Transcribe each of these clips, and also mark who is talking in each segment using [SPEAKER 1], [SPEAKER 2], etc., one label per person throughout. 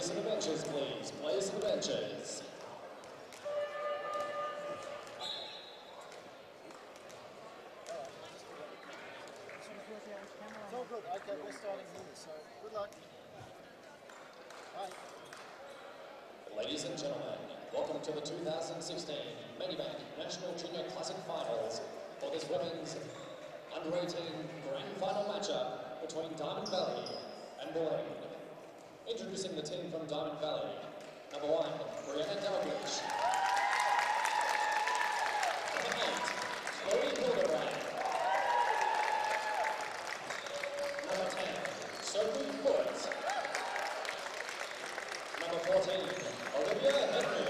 [SPEAKER 1] Players to the benches, please. Players to the benches.
[SPEAKER 2] It's all good. Okay, we're starting here, so good luck. Bye.
[SPEAKER 1] Ladies and gentlemen, welcome to the 2016 Medibank National Junior Classic Finals for this women's under-18 grand final matchup between Diamond Valley and Bulleen. Introducing the team from Diamond Valley, number 1, Brianna Dalglish. Number 8, Chloe Hildebrand. Number 10, Sophie Foot. Number 14, Olivia Henry.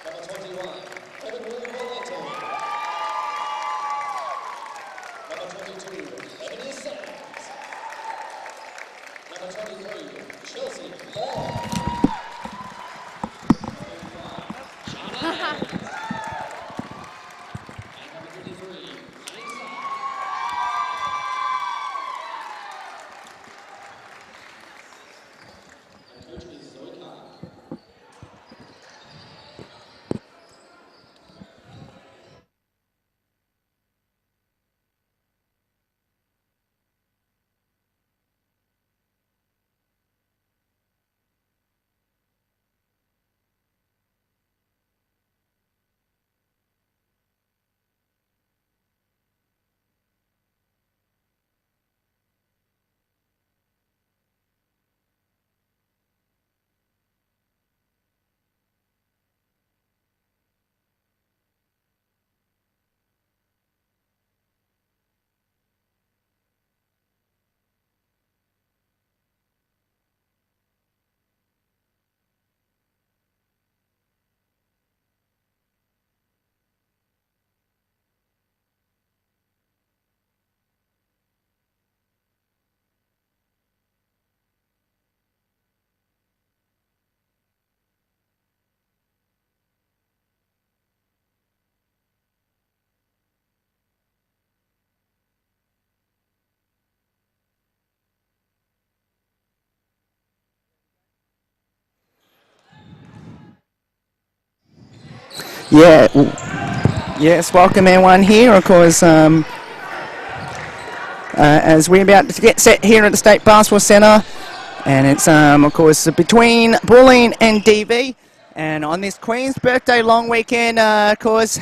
[SPEAKER 1] Number 21, Evan Bulleen-Templestowe. Number 22, Ebony Sands. Number 23, Chelsea Ball. Number 25, Shana Hayes. And number 23, Lisa. And coach is Zoe Carr.
[SPEAKER 3] Yeah, yes, welcome everyone here, of course, as we're about to get set here at the State Basketball Centre, and it's, of course, between Bulleen and DV, and on this Queen's Birthday long weekend, of course,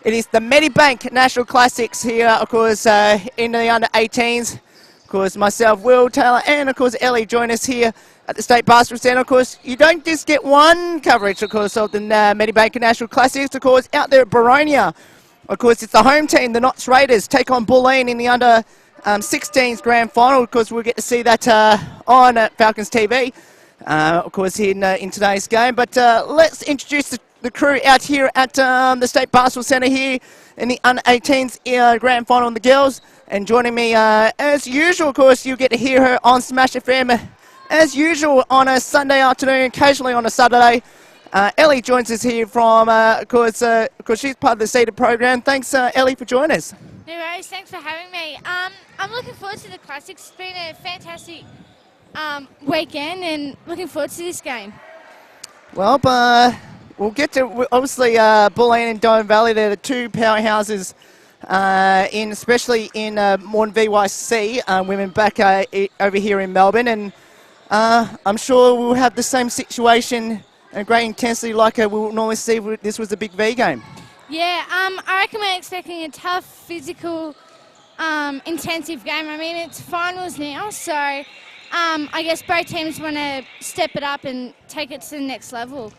[SPEAKER 3] it is the Medibank National Classics here, of course, in the under-18s. Of course, myself, Will, Taylor, and, of course, Ellie join us here at the State Basketball Centre. Of course, you don't just get one coverage, of course, of the Medibank National Classics. Of course, out there at Baronia, of course, it's the home team, the Knots Raiders, take on Bulleen in the under-16s grand final. Of course, we'll get to see that on Falcons TV, of course, in today's game. But let's introduce the crew out here at the State Basketball Centre here in the under-18s grand final on the girls. And joining me, as usual, of course, you'll get to hear her on Smash FM, as usual, on a Sunday afternoon, occasionally on a Saturday. Ellie joins us here from, of course, she's part of the seeded program. Thanks, Ellie, for joining us.
[SPEAKER 4] No worries, thanks for having me. I'm looking forward to the Classics. It's been a fantastic weekend and looking forward to this game.
[SPEAKER 3] Well, we'll get to, obviously, Bulleen and Diamond Valley, they're the two powerhouses especially in Morton VYC, women back over here in Melbourne, and I'm sure we'll have the same situation and great intensity like we'll normally see if this was a big V game.
[SPEAKER 4] Yeah, I reckon we're expecting a tough, physical, intensive game. I mean, it's finals now, so I guess both teams want to step it up and take it to the next level.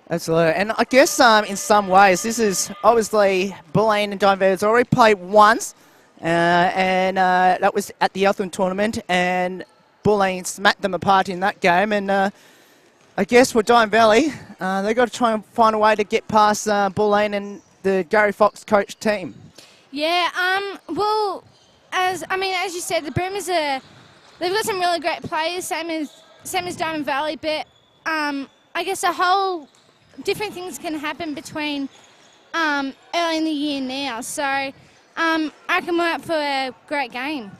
[SPEAKER 3] Absolutely, and I guess in some ways this is obviously Bulleen and Diamond Valley has already played once, and that was at the Eltham tournament, and Bulleen smacked them apart in that game. And I guess for Diamond Valley, they've got to try and find a way to get past Bulleen and the Gary Fox coach team.
[SPEAKER 4] Yeah, well, as you said, the Boomers they've got some really great players, same as Diamond Valley, but I guess a whole different things can happen between early in the year now. So I can work for a great game.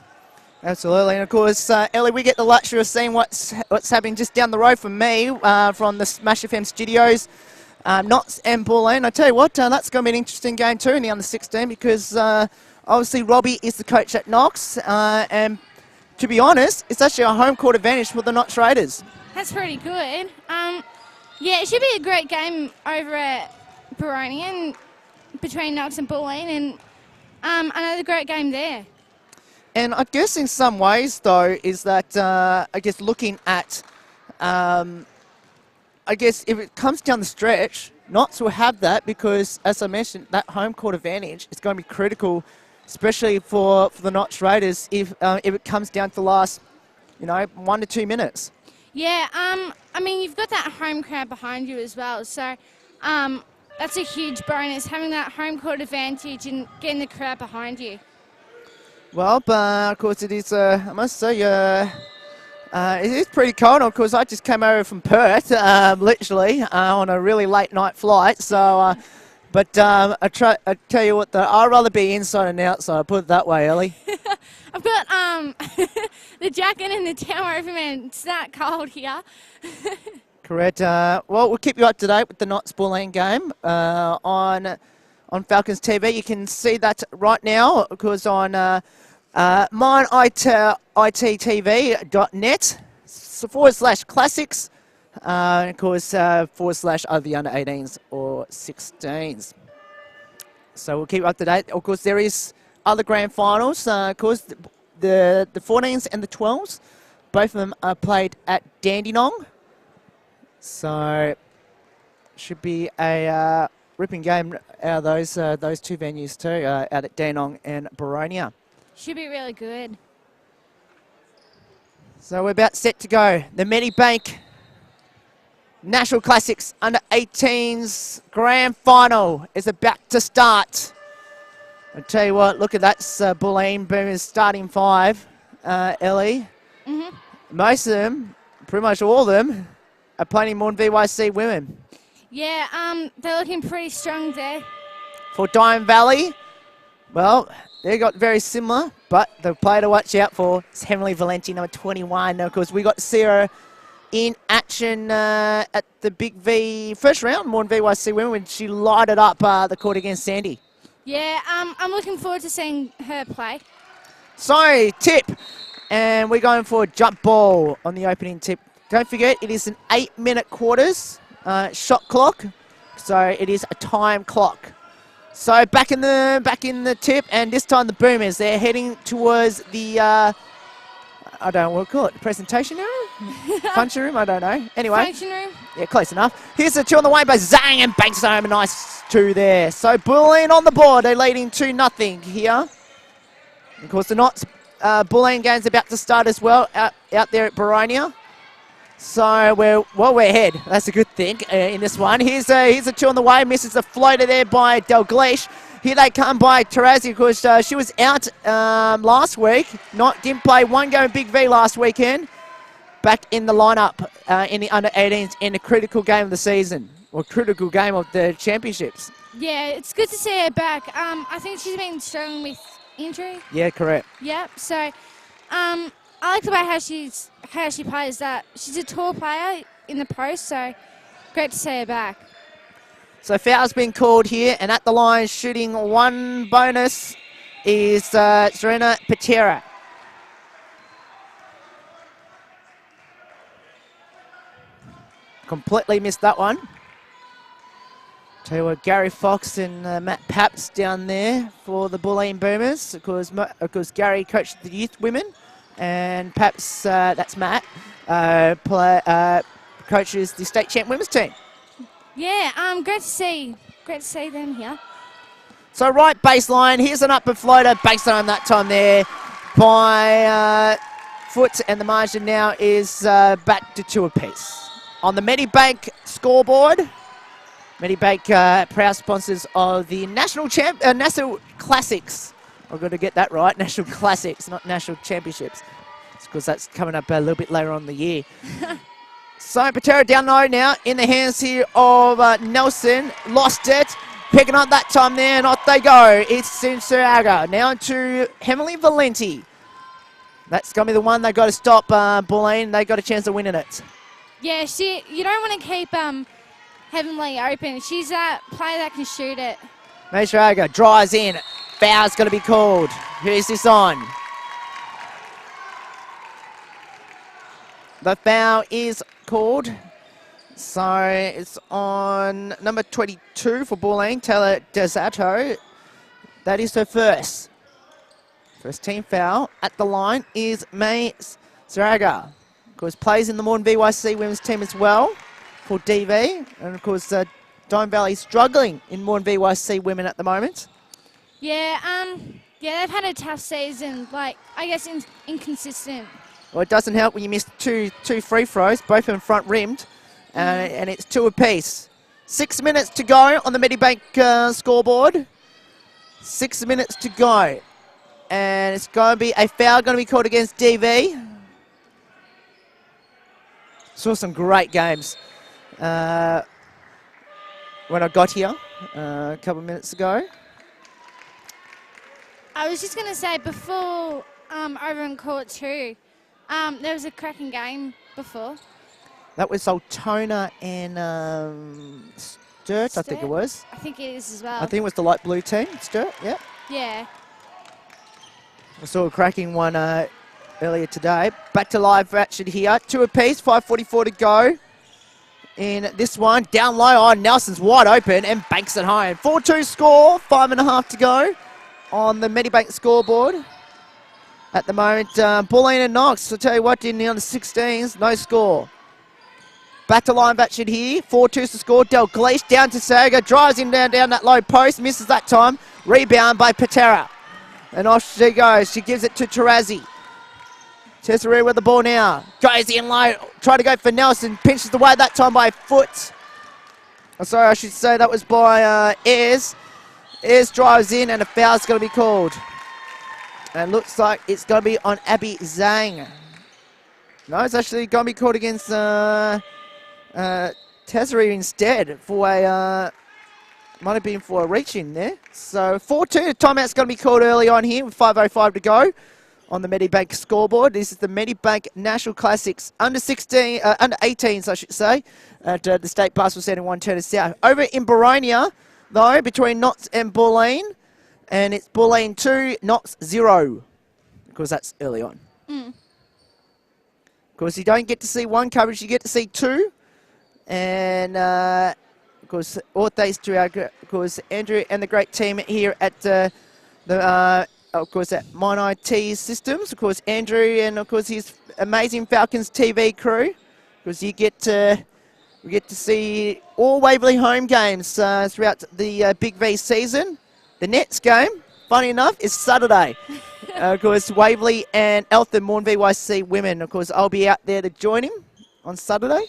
[SPEAKER 3] Absolutely, and of course, Ellie, we get the luxury of seeing what's happening just down the road from me, from the Smash FM studios. Knots and Bulleen. I tell you what, that's going to be an interesting game too in the under-16 because obviously Robbie is the coach at Knox, and to be honest, it's actually a home court advantage for the Knox Raiders.
[SPEAKER 4] That's pretty good. Yeah, it should be a great game over at Baronian between Knox and Bulleen, and another great game there.
[SPEAKER 3] And I guess in some ways, though, is that, I guess, looking at, I guess, if it comes down the stretch, Knox will have that because, as I mentioned, that home court advantage is going to be critical, especially for the Knox Raiders if it comes down to the last, 1 to 2 minutes.
[SPEAKER 4] Yeah, I mean, you've got that home crowd behind you as well, so that's a huge bonus, having that home court advantage and getting the crowd behind you.
[SPEAKER 3] Well, but of course it is, I must say, it is pretty cold. Of course, I just came over from Perth, literally, on a really late night flight. So, but I tell you what, I'd rather be inside than outside, put it that way, Ellie.
[SPEAKER 4] I've got the jacket and the towel over me, and it's that cold here.
[SPEAKER 3] Correct. Well, we'll keep you up to date with the Knox Bulleen game on Falcons TV. You can see that right now, because on mineittv.net /classics, and of course / of the under 18s or 16s. So we'll keep you up to date. Of course, there is other grand finals. Of course, the 14s and the 12s, both of them are played at Dandenong. So should be a ripping game out of those two venues too, out at Dandenong and Boronia.
[SPEAKER 4] Should be really good.
[SPEAKER 3] So we're about set to go. The Medibank National Classics Under 18s Grand Final is about to start. I'll tell you what, look at that Bulleen Boomers starting five, Ellie.
[SPEAKER 4] Mm-hmm.
[SPEAKER 3] Most of them, pretty much all of them, are playing more than VYC women.
[SPEAKER 4] Yeah, they're looking pretty strong there.
[SPEAKER 3] For Diamond Valley, well, they got very similar, but the player to watch out for is Emily Valenti, number 21. Now, of course, we got to see her in action at the Big V first round, more than VYC women, when she lighted up the court against Sandy.
[SPEAKER 4] Yeah, I'm looking forward to seeing her play.
[SPEAKER 3] So, tip, and we're going for a jump ball on the opening tip. Don't forget, it is an 8-minute quarters shot clock, so it is a time clock. So back in the tip, and this time the Boomers, they're heading towards the I don't know what we call it, the presentation room, function room, I don't know. Anyway,
[SPEAKER 4] Function room.
[SPEAKER 3] Yeah, close enough. Here's the two on the way by Zhang, and banks home a nice two there. So Bulleen on the board, they're leading 2-0 here. Of course, the Knots Bulleen game's about to start as well out there at Boronia. So we're ahead. That's a good thing in this one. Here's a two on the way. Misses the floater there by Dalglish. Here they come by Tarazi, because she was out last week. Didn't play one game Big V last weekend. Back in the lineup in the under 18s in a critical game of the season, or critical game of the championships.
[SPEAKER 4] Yeah, it's good to see her back. I think she's been struggling with injury.
[SPEAKER 3] Yeah, correct.
[SPEAKER 4] Yep. So, I like the way how she plays that. She's a tall player in the post, so great to see her back.
[SPEAKER 3] So foul's been called here, and at the line shooting one bonus is Serena Patera. Completely missed that one. Tell you what, Gary Fox and Matt Paps down there for the Bulleen Boomers. Of course, Gary coached the youth women, and Paps, that's Matt, coaches the state champ women's team.
[SPEAKER 4] Yeah, great to see them here.
[SPEAKER 3] So right baseline, here's an upper floater, baseline that time there by Foot, and the margin now is back to 2 apiece. On the Medibank scoreboard, Medibank, proud sponsors of the National Classics. I've got to get that right, National Classics, not National Championships. It's because that's coming up a little bit later on in the year. So Patera down low now, in the hands here of Nelson. Lost it, picking up that time there, and off they go. It's Sinsuraga. Now to Emily Valenti. That's going to be the one they got to stop, Bulleen. They got a chance of winning it.
[SPEAKER 4] Yeah, you don't want to keep Heavenly open. She's that player that can shoot it.
[SPEAKER 3] Mesraga drives in. Foul's going to be called. Who's this on? The foul is called. So it's on number 22 for Bulleen, Taylor Desato. That is her first. First team foul at the line is May Saraga. Of course, plays in the Moreton VYC women's team as well for DV. And of course, Dime Valley struggling in Moreton VYC women at the moment.
[SPEAKER 4] Yeah, they've had a tough season. Like, I guess inconsistent.
[SPEAKER 3] Well, it doesn't help when you miss two free throws, both of them front rimmed, and it's 2 apiece. 6 minutes to go on the Medibank scoreboard. 6 minutes to go. And it's going to be a foul going to be called against DV. Saw some great games when I got here a couple of minutes ago.
[SPEAKER 4] I was just going to say, before over in court 2, there was a cracking game before.
[SPEAKER 3] That was Altona and Sturt, I think it was.
[SPEAKER 4] I think it is as well.
[SPEAKER 3] I think it was the light blue team, Sturt, yeah.
[SPEAKER 4] Yeah.
[SPEAKER 3] I saw a cracking one earlier today. Back to live action here. 2 apiece, 5:44 to go. In this one, down low, Nelson's wide open and banks it home. 4-2 score, 5.5 to go on the Medibank scoreboard. At the moment, Bulleen and Knox, I'll tell you what, in the under 16s, no score. Back to live action here, 4-2 to score. Dalgleish down to Saga, drives him down that low post, misses that time. Rebound by Patera. And off she goes. She gives it to Tarazi. Tessaroo with the ball now. Goes in low. Trying to go for Nelson. Pinches away that time by a foot. Oh, sorry, I should say that was by Ayres. Ayres drives in and a foul's going to be called. And looks like it's going to be on Abby Zhang. No, it's actually going to be called against Tessaroo instead for a... might have been for a reach in there. So 4-2, timeout's going to be called early on here with 5:05 to go on the Medibank scoreboard. This is the Medibank National Classics under 18s, I should say, at the State Basketball Centre 1 Turner South. Over in Baronia, though, between Knox and Bulleen, and it's Bulleen 2, Knox 0, because that's early on. Of course, you don't get to see one coverage, you get to see 2, and... of course, all thanks to our, of course, Andrew and the great team here at of course, at Mine IT Systems. Of course, Andrew and of course his amazing Falcons TV crew. Because we get to see all Waverley home games throughout the Big V season. The Nets game, funny enough, is Saturday. Of course, Waverley and Eltham, Moreton VYC women. Of course, I'll be out there to join him on Saturday.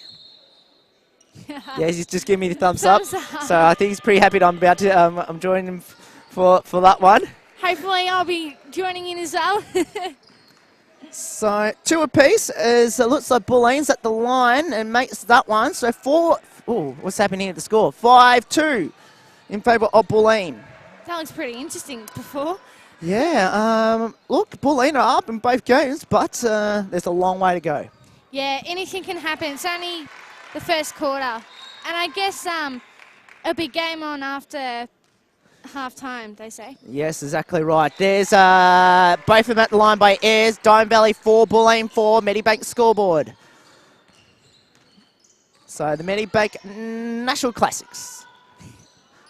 [SPEAKER 3] Yeah, he's just giving me the thumbs up. So I think he's pretty happy that I'm about to. I'm joining him for that one.
[SPEAKER 4] Hopefully, I'll be joining in as well.
[SPEAKER 3] So 2 apiece as it looks like Bulleen's at the line and makes that one. So 4. Oh, what's happening at the score? 5-2 in favour of Bulleen.
[SPEAKER 4] That looks pretty interesting before.
[SPEAKER 3] Yeah. Look, Bulleen are up in both games, but there's a long way to go.
[SPEAKER 4] Yeah, anything can happen. It's only the first quarter. And I guess it'll be game on after half-time, they say.
[SPEAKER 3] Yes, exactly right. There's both of them at the line by Ayres. Dime Valley 4, Bulleen 4, Medibank scoreboard. So the Medibank National Classics.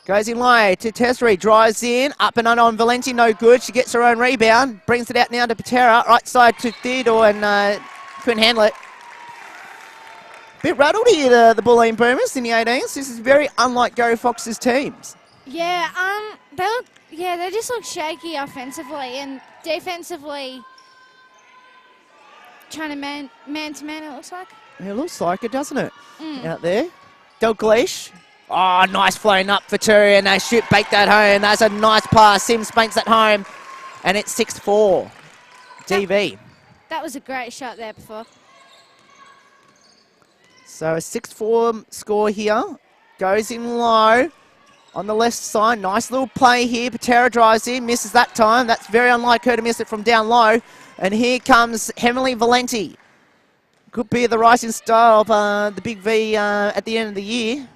[SPEAKER 3] Goes in low to Tessaroo, drives in, up and under on Valenti, no good. She gets her own rebound, brings it out now to Patera, right side to Theodore and couldn't handle it. Bit rattled here, the Bulleen Boomers in the 18s. This is very unlike Gary Fox's teams.
[SPEAKER 4] Yeah, they just look shaky offensively and defensively. Trying to man-to-man, it looks like.
[SPEAKER 3] It looks like it, doesn't it? Out there. Dalgleish. Oh, nice flown up for 2, and they bake that home. That's a nice pass. Sims banks that home, and it's 6-4. DV.
[SPEAKER 4] That was a great shot there before.
[SPEAKER 3] So a 6-4 score here. Goes in low on the left side. Nice little play here. Patera drives in, misses that time. That's very unlike her to miss it from down low. And here comes Emily Valenti. Could be the rising star of the Big V at the end of the year.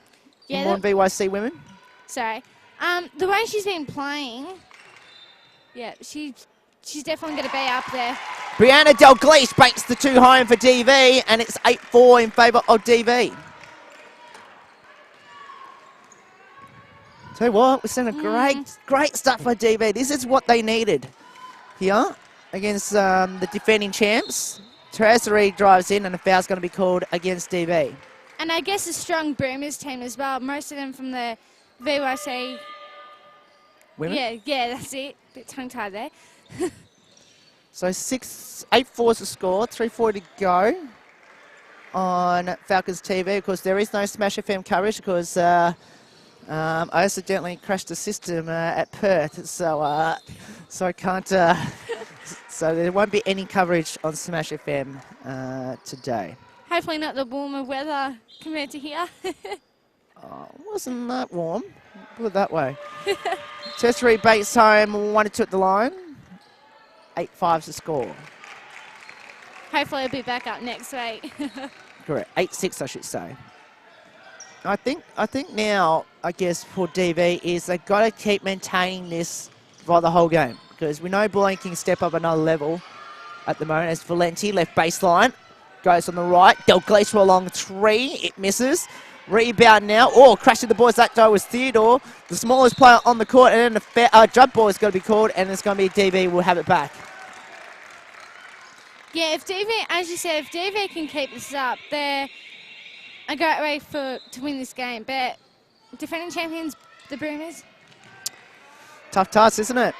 [SPEAKER 4] Yeah,
[SPEAKER 3] On VYC women.
[SPEAKER 4] Sorry. The way she's been playing, yeah, she's definitely going to be up there.
[SPEAKER 3] Brianna Dalglish breaks the 2 home for DV, and it's 8-4 in favour of DV. Tell you what, we're seeing a great start for DV. This is what they needed here against the defending champs. Treasury drives in, and a foul's going to be called against DV.
[SPEAKER 4] And I guess a strong Boomers team as well. Most of them from the VYC.
[SPEAKER 3] Women?
[SPEAKER 4] Yeah, that's it. Bit tongue-tied there.
[SPEAKER 3] So 8-4 is the score, 3:40 to go on Falcons TV. Of course, there is no Smash FM coverage because I accidentally crashed the system at Perth, so I can't. So there won't be any coverage on Smash FM today.
[SPEAKER 4] Hopefully not the warmer weather compared to here.
[SPEAKER 3] Wasn't that warm? Put it that way. Tertiary Bates home, 1-2 at the line. 8-5's the score.
[SPEAKER 4] Hopefully it'll be back up next week.
[SPEAKER 3] Correct. 8-6, I should say. I think now, I guess, for DV is they've got to keep maintaining this for the whole game because we know Bulleen can step up another level at the moment as Valenti, left baseline, goes on the right. Dalglish for a long 3. It misses. Rebound now. Oh, crashing the boys. That guy was Theodore, the smallest player on the court, and then the jump ball is going to be called, and it's going to be DV. We'll have it back.
[SPEAKER 4] Yeah, if DV, as you said, if DV can keep this up, they're a great way to win this game. But defending champions, the Boomers.
[SPEAKER 3] Tough task, isn't it?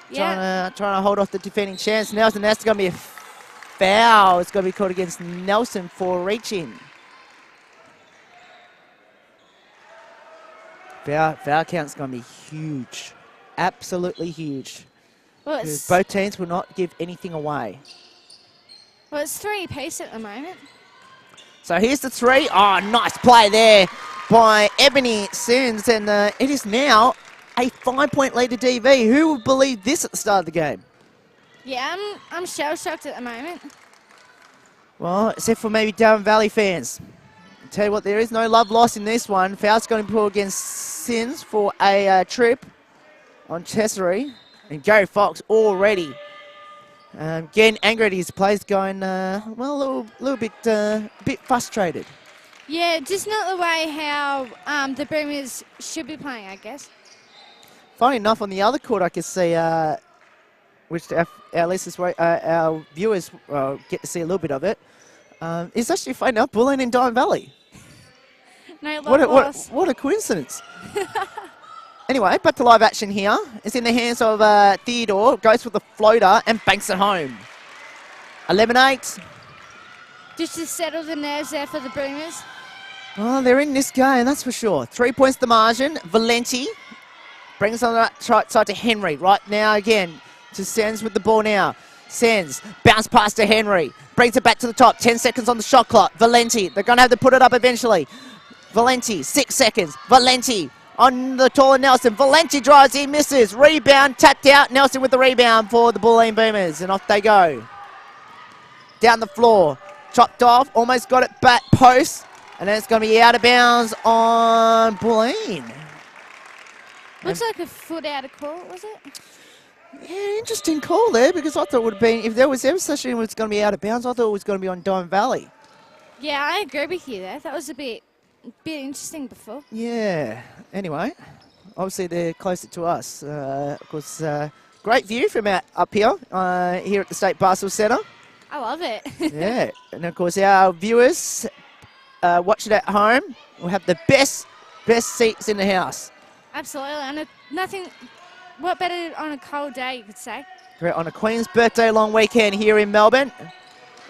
[SPEAKER 4] Yeah.
[SPEAKER 3] Trying to hold off the defending champs. Nelson, that's going to be a foul. It's going to be called against Nelson for reaching. Foul count's going to be huge. Absolutely huge.
[SPEAKER 4] Well,
[SPEAKER 3] Because both teams will not give anything away.
[SPEAKER 4] Well, it's 3 apiece at the moment.
[SPEAKER 3] So here's the 3. Oh, nice play there by Ebony Sins. And it is now a 5-point lead to DV. Who would believe this at the start of the game?
[SPEAKER 4] Yeah, I'm shell-shocked at the moment.
[SPEAKER 3] Well, except for maybe Darren Valley fans. I'll tell you what, there is no love lost in this one. Foul's going to be pulled against Sins for a trip on Chessery. And Gary Fox already getting angry at his plays, going, well, a little bit frustrated.
[SPEAKER 4] Yeah, just not the way how the Boomers should be playing, I guess.
[SPEAKER 3] Funny enough, on the other court, I could see, which our listeners, our viewers get to see a little bit of it. It's actually funny enough, Bulleen in Diamond Valley.
[SPEAKER 4] No love lost.
[SPEAKER 3] What a coincidence. Anyway, back to live action here. It's in the hands of Theodore. Goes for the floater and banks it home. 11-8.
[SPEAKER 4] Just to settle the nerves there for the Boomers.
[SPEAKER 3] Well, they're in this game, that's for sure. 3 points the margin. Valenti brings on the right side to Henry. Right now again to Sens with the ball now. Sens, bounce pass to Henry. Brings it back to the top. 10 seconds on the shot clock. Valenti, they're going to have to put it up eventually. Valenti, 6 seconds. Valenti on the taller Nelson. Valenti drives, he misses. Rebound, tapped out. Nelson with the rebound for the Bulleen Boomers. And off they go. Down the floor. Chopped off. Almost got it back post. And then it's going to be out of bounds on Bulleen.
[SPEAKER 4] Looks like a foot out of court, was it?
[SPEAKER 3] Yeah, interesting call there because I thought it would have been, if there was ever such a thing was going to be out of bounds, I thought it was going to be on Diamond Valley.
[SPEAKER 4] Yeah, I agree with you there. That was a bit interesting before.
[SPEAKER 3] Yeah. Anyway, obviously they're closer to us. Of course, great view from up here, here at the State Basketball Centre.
[SPEAKER 4] I love it.
[SPEAKER 3] Yeah. And of course, our viewers watching at home will have the best seats in the house.
[SPEAKER 4] Absolutely. And nothing, what better on a cold day, you could say.
[SPEAKER 3] Correct. On a Queen's birthday long weekend here in Melbourne.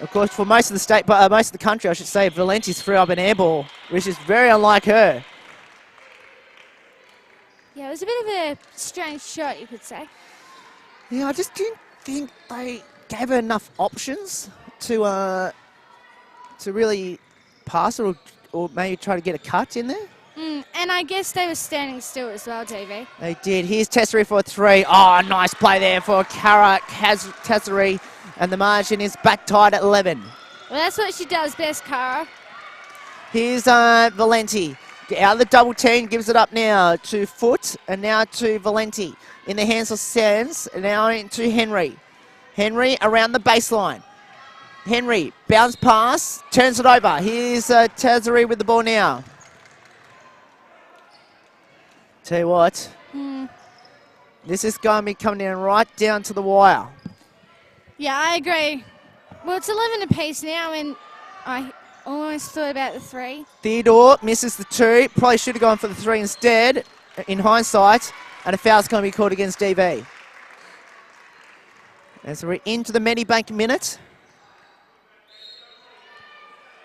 [SPEAKER 3] Of course, for most of the state, but most of the country, I should say, Valenti's threw up an air ball, which is very unlike her.
[SPEAKER 4] Yeah, it was a bit of a strange shot, you could say.
[SPEAKER 3] Yeah, I just didn't think they gave her enough options to really pass or maybe try to get a cut in there.
[SPEAKER 4] And I guess they were standing still as well, TV.
[SPEAKER 3] They did. Here's Tesseri for a 3. Oh, nice play there for Kara Tesseri. And the margin is back tied at 11.
[SPEAKER 4] Well, that's what she does best, Cara.
[SPEAKER 3] Here's Valenti. Out of the double team, gives it up now to Foot and now to Valenti. In the hands of Sands, and now into Henry. Henry around the baseline. Henry, bounce pass, turns it over. Here's Tazari with the ball now. Tell you what, this is going to be coming down right down to the wire.
[SPEAKER 4] Yeah, I agree. Well, it's 11 apiece now, and I almost thought about the 3.
[SPEAKER 3] Theodore misses the 2. Probably should have gone for the 3 instead, in hindsight. And a foul's going to be called against DV. As we're into the Medibank minute.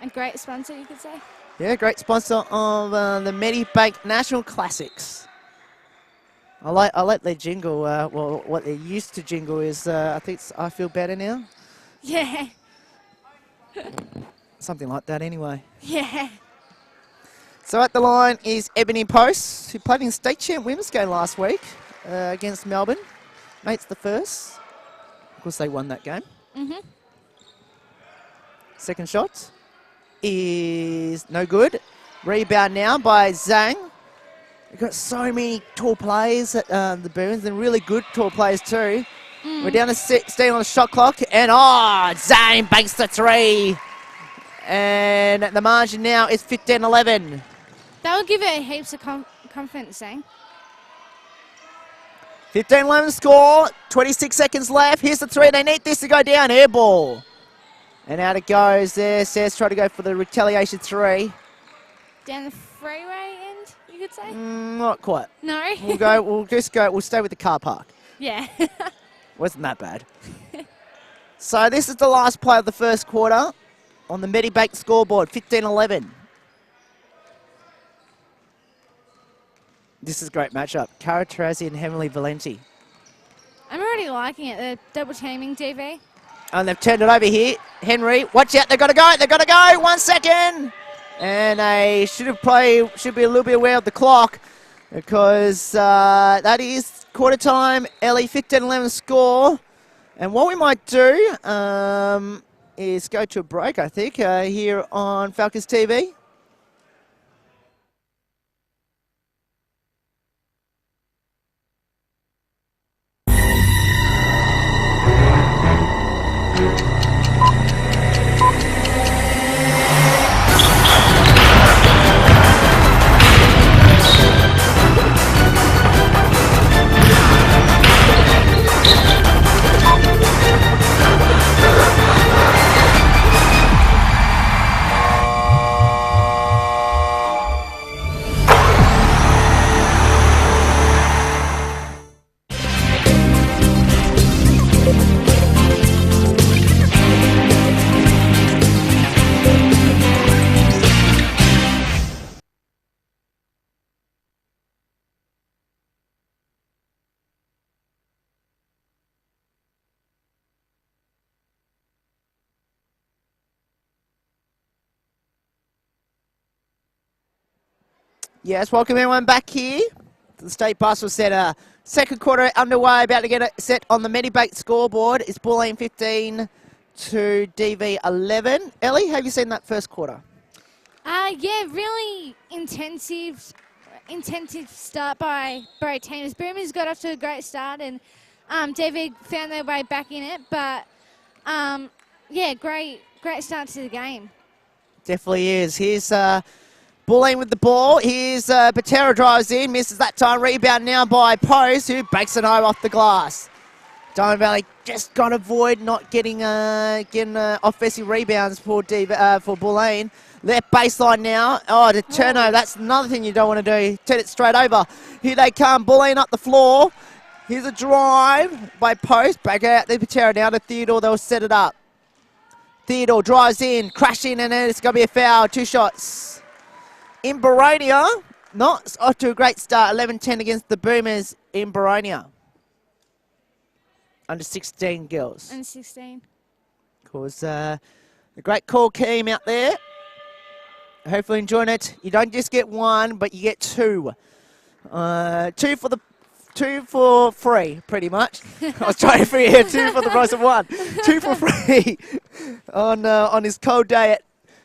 [SPEAKER 4] A great sponsor, you could say.
[SPEAKER 3] Yeah, great sponsor of the Medibank National Classics. I like their jingle. Well, what they used to jingle is, I think it's I Feel Better Now.
[SPEAKER 4] Yeah.
[SPEAKER 3] Something like that anyway.
[SPEAKER 4] Yeah.
[SPEAKER 3] So at the line is Ebony Post, who played in state champ women's game last week against Melbourne. Mates the first. Of course, they won that game. Second shot is no good. Rebound now by Zhang. We've got so many tall players at the Boons, and really good tall players too. We're down to 16 on the shot clock, and Zhang banks the 3. And the margin now is 15-11.
[SPEAKER 4] That will give her heaps of confidence, eh?
[SPEAKER 3] 15-11 score, 26 seconds left. Here's the 3. They need this to go down. Air ball. And out it goes there. Says try to go for the retaliation 3.
[SPEAKER 4] Down the freeway end, you could say?
[SPEAKER 3] Not quite.
[SPEAKER 4] No?
[SPEAKER 3] We'll stay with the car park.
[SPEAKER 4] Yeah.
[SPEAKER 3] Wasn't that bad. So this is the last play of the first quarter on the Medibank scoreboard, 15-11. This is a great matchup. Cara Tarazzi and Emily Valenti.
[SPEAKER 4] I'm already liking it. They're double teaming DV.
[SPEAKER 3] And they've turned it over here. Henry, watch out. They've got to go. They've got to go. 1 second. And they should be a little bit aware of the clock because that is quarter time. Ellie, 15-11 score. And what we might do is go to a break, I think, here on Falcons TV. Yes, welcome everyone back here to the State Basketball Centre. Second quarter underway, about to get it set on the Medibank scoreboard. It's Bulleen 15 to DV 11. Ellie, have you seen that first quarter?
[SPEAKER 4] Yeah, really intensive start by both teams. Boomers got off to a great start, and DV found their way back in it. But yeah, great start to the game. Definitely
[SPEAKER 3] is. Here's Bulleen with the ball. Here's Patera drives in, misses that time. Rebound now by Post, who breaks it home off the glass. Diamond Valley just got to avoid not getting offensive rebounds for Bulleen. Left baseline now. Oh, the turnover. That's another thing you don't want to do. Turn it straight over. Here they come. Bulleen up the floor. Here's a drive by Post. Back out the Patera now to Theodore. They'll set it up. Theodore drives in, crashing, and then it's going to be a foul. 2 shots. In Baronia, not off to a great start. 11-10 against the Boomers in Baronia. Under 16 girls.
[SPEAKER 4] Under 16.
[SPEAKER 3] Of course, a great call came out there. Hopefully enjoying it. You don't just get 1, but you get 2. 2 two for free, pretty much. I was trying to figure here, 2 for the price of 1. 2 for free on his cold day at,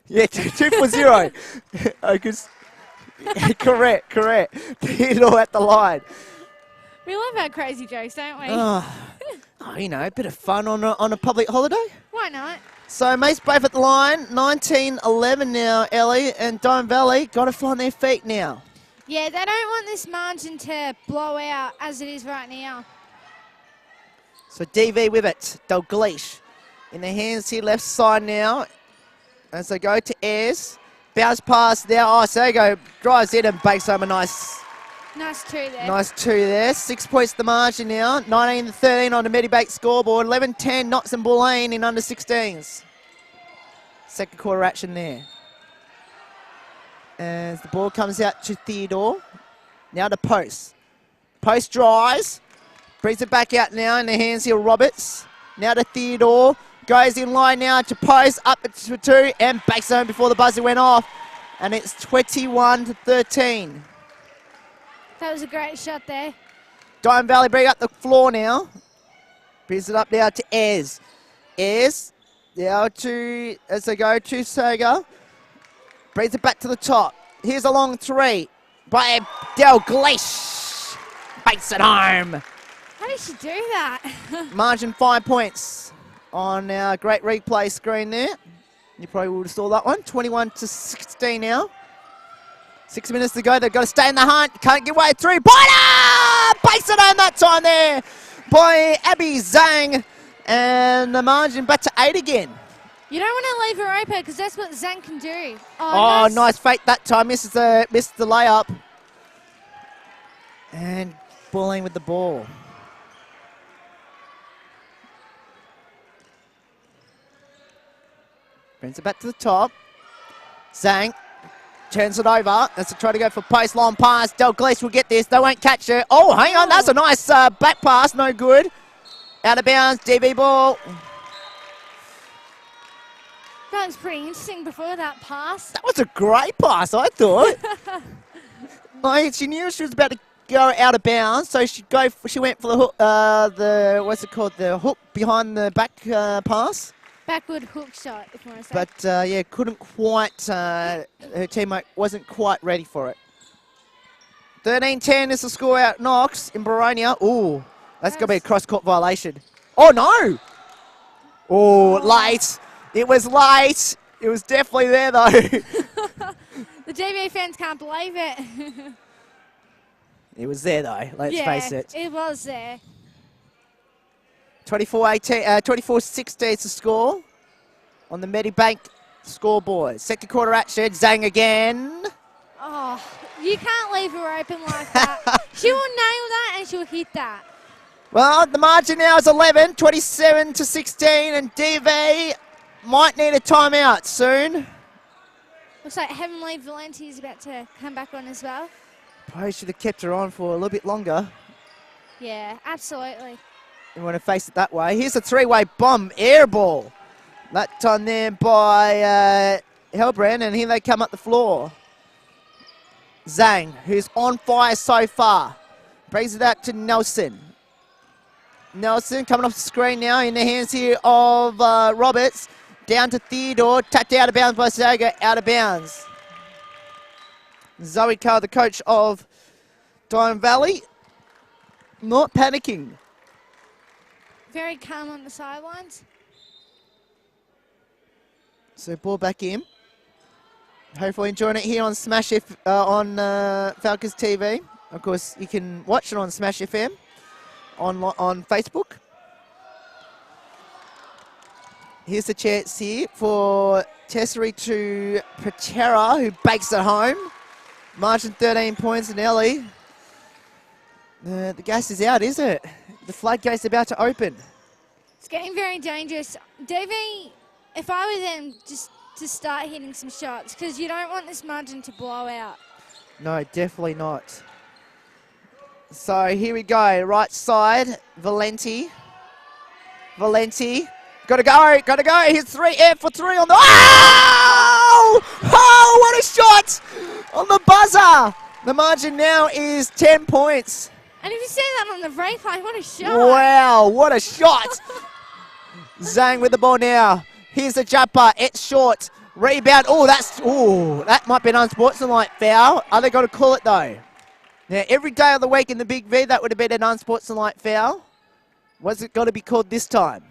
[SPEAKER 3] yeah, 2 for 0. Correct. Theodore at the line.
[SPEAKER 4] We love our crazy jokes, don't we?
[SPEAKER 3] Oh, you know, a bit of fun on a public holiday.
[SPEAKER 4] Why not?
[SPEAKER 3] So Mace both at the line, 19-11 now, Ellie, and Diamond Valley got to find their feet now.
[SPEAKER 4] Yeah, they don't want this margin to blow out as it is right now.
[SPEAKER 3] So DV with it, Dalglish in the hands here, left side now, as they go to Ayres. Bounce pass there, so they go, drives in and bakes home a nice
[SPEAKER 4] 2 there.
[SPEAKER 3] Nice 2 there. 6 points the margin now. 19-13 on the Medibank scoreboard. 11-10 Knox and Bulleen in under 16s. Second quarter action there. As the ball comes out to Theodore. Now to Post. Post drives. Brings it back out now in the hands here of Roberts. Now to Theodore. Goes in line now to Post. Up to 2 and backs home before the buzzer went off. And it's 21-13.
[SPEAKER 4] That was a great shot there.
[SPEAKER 3] Diamond Valley bring up the floor now. Brings it up now to Ayres. Ayres now to, as they go to Sager. Brings it back to the top. Here's a long 3 by Dalglish. Bakes it home.
[SPEAKER 4] How did she do that?
[SPEAKER 3] Margin 5 points on our great replay screen there. You probably would have saw that one. 21-16 now. 6 minutes to go. They've got to stay in the hunt. Can't get away through. Boyner! Bakes it home that time there by Abby Zhang. And the margin back to 8 again.
[SPEAKER 4] You don't want to leave her open because that's what Zhang can do.
[SPEAKER 3] Oh, nice fake that time. Missed the layup. And Bulleen with the ball. Brings it back to the top. Zhang. Turns it over. That's a try to go for Post. Long pass. Dalglish will get this. They won't catch it. Oh, hang on. That's a nice back pass. No good. Out of bounds. DV ball.
[SPEAKER 4] That was pretty interesting before that pass.
[SPEAKER 3] That was a great pass, I thought. Like, she knew she was about to go out of bounds, so she went for the hook. What's it called? The hook behind the back pass.
[SPEAKER 4] Backward hook shot, if you want to say.
[SPEAKER 3] But, yeah, couldn't quite, her teammate wasn't quite ready for it. 13-10 is the score out Knox in Baronia. Ooh, that's going to be a cross-court violation. Oh, no! Oh, late. It was late. It was definitely there, though.
[SPEAKER 4] The DV fans can't believe it.
[SPEAKER 3] It was there, though. Let's face it.
[SPEAKER 4] It was there.
[SPEAKER 3] 24-16 is the score on the Medibank scoreboard. Second quarter action, Zhang again.
[SPEAKER 4] Oh, you can't leave her open like that. She will nail that and she'll hit that.
[SPEAKER 3] Well, the margin now is 11, 27-16, and DV might need a timeout soon.
[SPEAKER 4] Looks like Heavenly Valenti is about to come back on as well.
[SPEAKER 3] Probably should have kept her on for a little bit longer.
[SPEAKER 4] Yeah, absolutely.
[SPEAKER 3] You want to face it that way. Here's a 3-way bomb, air ball. That time there by Hellbrand, and here they come up the floor. Zhang, who's on fire so far, brings it out to Nelson. Nelson coming off the screen now in the hands here of Roberts. Down to Theodore, tapped out of bounds by Saga, out of bounds. Zoe Carr, the coach of Diamond Valley, not panicking.
[SPEAKER 4] Very calm on the sidelines.
[SPEAKER 3] So ball back in. Hopefully enjoying it here on Smash on Falcons TV. Of course, you can watch it on Smash FM on Facebook. Here's the chance here for Tesseri to Patera, who bakes it home. Margin 13 points in Ellie. The gas is out, is it? The floodgate's about to open.
[SPEAKER 4] It's getting very dangerous. Davey, if I were them, just to start hitting some shots, because you don't want this margin to blow out.
[SPEAKER 3] No, definitely not. So here we go, right side, Valenti. Gotta go, here's 3, air for 3 on the, oh! Oh, what a shot on the buzzer! The margin now is 10 points.
[SPEAKER 4] And if you see that on the replay, what a shot.
[SPEAKER 3] Wow, what a shot. Zhang with the ball now. Here's the jumper. It's short. Rebound. That might be an unsportsmanlike foul. Are they going to call it, though? Now, every day of the week in the Big V, that would have been an unsportsmanlike foul. Was it going to be called this time?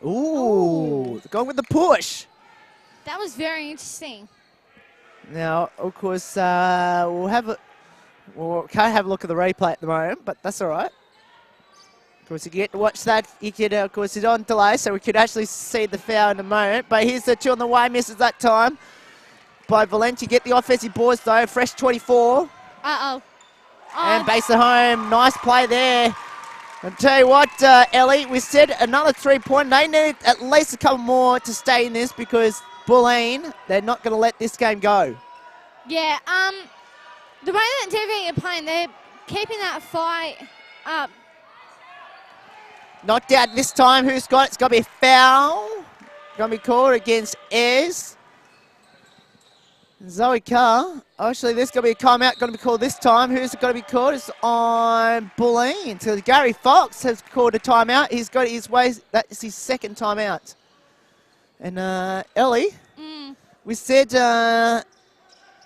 [SPEAKER 3] Ooh, going with the push.
[SPEAKER 4] That was very interesting.
[SPEAKER 3] Now, of course, we can't have a look at the replay at the moment, but that's all right. Of course, you get to watch that. You could, of course, it's on delay, so we could actually see the foul in a moment. But here's the two on the way, misses that time by Valenti. Get the offensive boards, though. Fresh 24.
[SPEAKER 4] Uh-oh.
[SPEAKER 3] And base it home. Nice play there. I'll tell you what, Ellie, we said another 3-point. They need at least a couple more to stay in this because Bulleen, they're not going to let this game go.
[SPEAKER 4] Yeah, the way that DV are playing, they're keeping that fight up.
[SPEAKER 3] Knocked out this time. Who's got it? It's got to be a foul. Going to be called against Ez. Zoe Carr. Actually, there's going to be a timeout going to be called this time. Who's it going to be called? It's on Bulleen. So Gary Fox has called a timeout. He's got his way. That's his second timeout. And Ellie, we said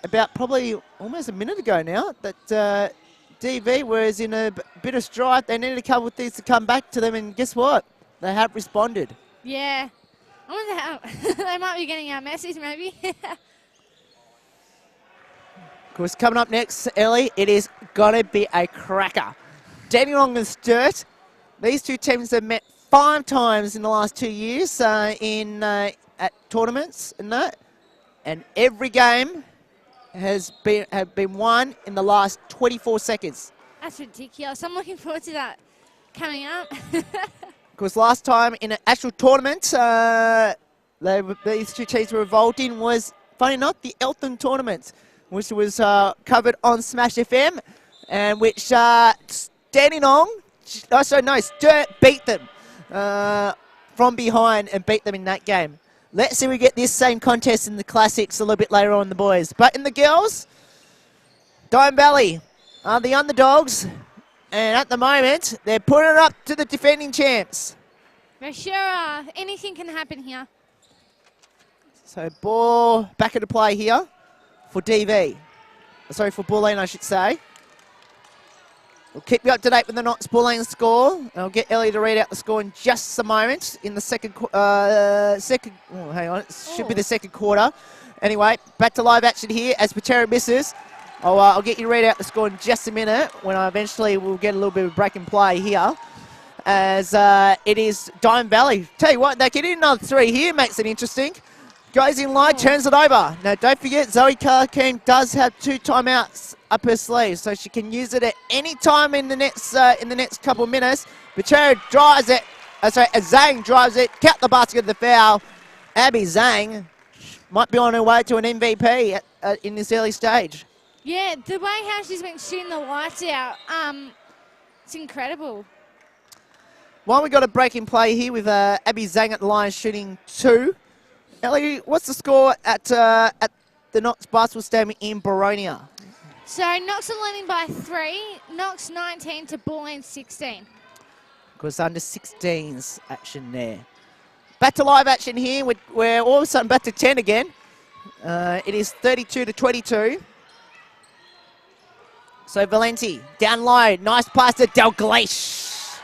[SPEAKER 3] about probably almost a minute ago now that DV was in a bit of strife. They needed a couple of things to come back to them, and guess what? They have responded.
[SPEAKER 4] Yeah. I wonder how they might be getting our message, maybe.
[SPEAKER 3] Of course, coming up next, Ellie, it is going to be a cracker. Dandenong and Sturt, these two teams have met 5 times in the last 2 years at tournaments and that, and every game have been won in the last 24 seconds.
[SPEAKER 4] That's ridiculous. I'm looking forward to that coming up.
[SPEAKER 3] Of course, last time in an actual tournament, these two teams were involved in was, funny enough, the Eltham tournament, which was covered on Smash FM, and which Sturt beat them from behind and beat them in that game. Let's see if we get this same contest in the Classics a little bit later on, the boys. But in the girls, Diamond Valley are the underdogs, and at the moment, they're putting it up to the defending champs.
[SPEAKER 4] For sure, anything can happen here.
[SPEAKER 3] So ball back into play here for DV. Sorry, for Bulleen, I should say. We'll keep you up to date with the Knox Bulleen score. And I'll get Ellie to read out the score in just a moment. In the second hang on, it should be the second quarter. Anyway, back to live action here as Patera misses. I'll get you to read out the score in just a minute when I eventually will get a little bit of break and play here. As it is Diamond Valley. Tell you what, they get in another 3 here, makes it interesting. Goes in line, turns it over. Now, don't forget, Zoe Carkeem does have 2 timeouts up her sleeve, so she can use it at any time in the next couple of minutes. Patera drives it. Zhang drives it. Count the basket of the foul. Abby Zhang might be on her way to an MVP in this early stage.
[SPEAKER 4] Yeah, the way how she's been shooting the lights out, it's incredible.
[SPEAKER 3] While we got a break in play here with Abby Zhang at the line shooting 2. Ellie, what's the score at the Knox Basketball Stadium in Boronia?
[SPEAKER 4] So Knox are leading by 3. Knox 19 to Bulleen 16.
[SPEAKER 3] Of course, under 16s action there. Back to live action here. We're all of a sudden back to 10 again. It is 32 to 22. So Valenti down low. Nice pass to Dalgleish.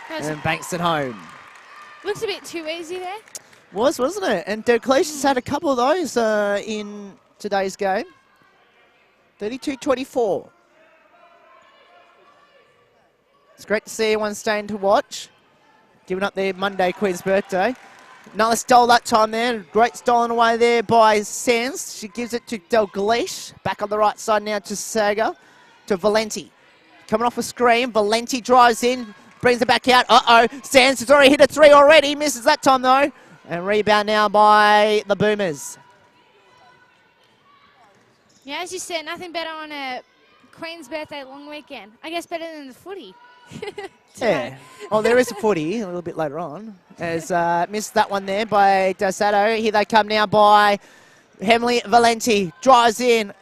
[SPEAKER 3] And banks it home.
[SPEAKER 4] Looks a bit too easy there.
[SPEAKER 3] Wasn't it? And Dalgleish has had a couple of those in today's game. 32-24. It's great to see everyone staying to watch. Giving up their Monday Queen's birthday. Another stole that time there. Great stolen away there by Sands. She gives it to Dalgleish. Back on the right side now to Saga. To Valenti. Coming off a screen. Valenti drives in. Brings it back out. Sands has already hit a 3 already. Misses that time though. And rebound now by the Boomers.
[SPEAKER 4] Yeah, as you said, nothing better on a Queen's birthday long weekend. I guess better than the footy.
[SPEAKER 3] Yeah. Oh, there is a footy a little bit later on. As missed that one there by Dosato. Here they come now by Hemley Valenti. Drives in.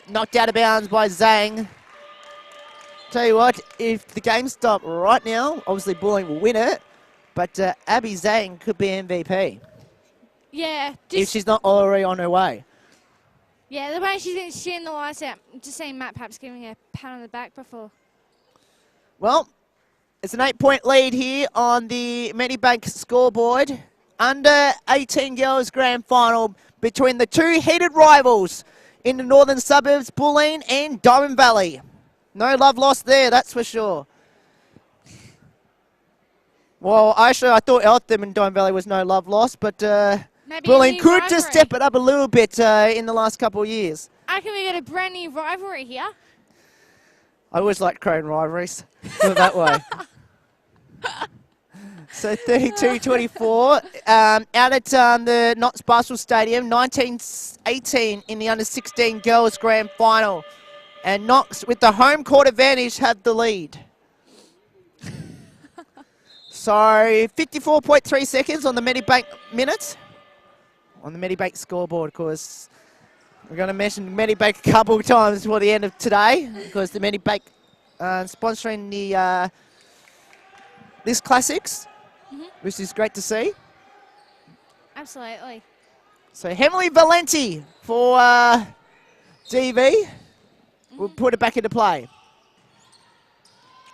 [SPEAKER 3] Knocked out of bounds by Zhang. Tell you what, if the game stopped right now, obviously Bulleen will win it, but Abby Zhang could be MVP
[SPEAKER 4] Yeah.
[SPEAKER 3] if she's not already on her way.
[SPEAKER 4] Yeah, the way she's shooting the lights out. Just seeing Matt perhaps giving her a pat on the back before.
[SPEAKER 3] Well, it's an 8-point lead here on the Medibank scoreboard. Under 18 girls grand final between the two heated rivals in the northern suburbs, Bulleen and Diamond Valley. No love lost there, that's for sure. Well, actually, I thought Eltham and Diamond Valley was no love lost, but Bulleen could just step it up a little bit in the last couple of years.
[SPEAKER 4] I reckon we got a brand new rivalry here.
[SPEAKER 3] I always like Crown rivalries, put it that way. So 32-24, out at the Knox Basketball Stadium, 19-18 in the under-16 girls grand final. And Knox, with the home court advantage, have the lead. So 54.3 seconds on the Medibank minute. On the Medibank scoreboard, of course. We're going to mention Medibank a couple of times before the end of today, because the Medibank sponsoring the this Classics, which is great to see.
[SPEAKER 4] Absolutely.
[SPEAKER 3] So Emily Valenti for DV. We'll put it back into play.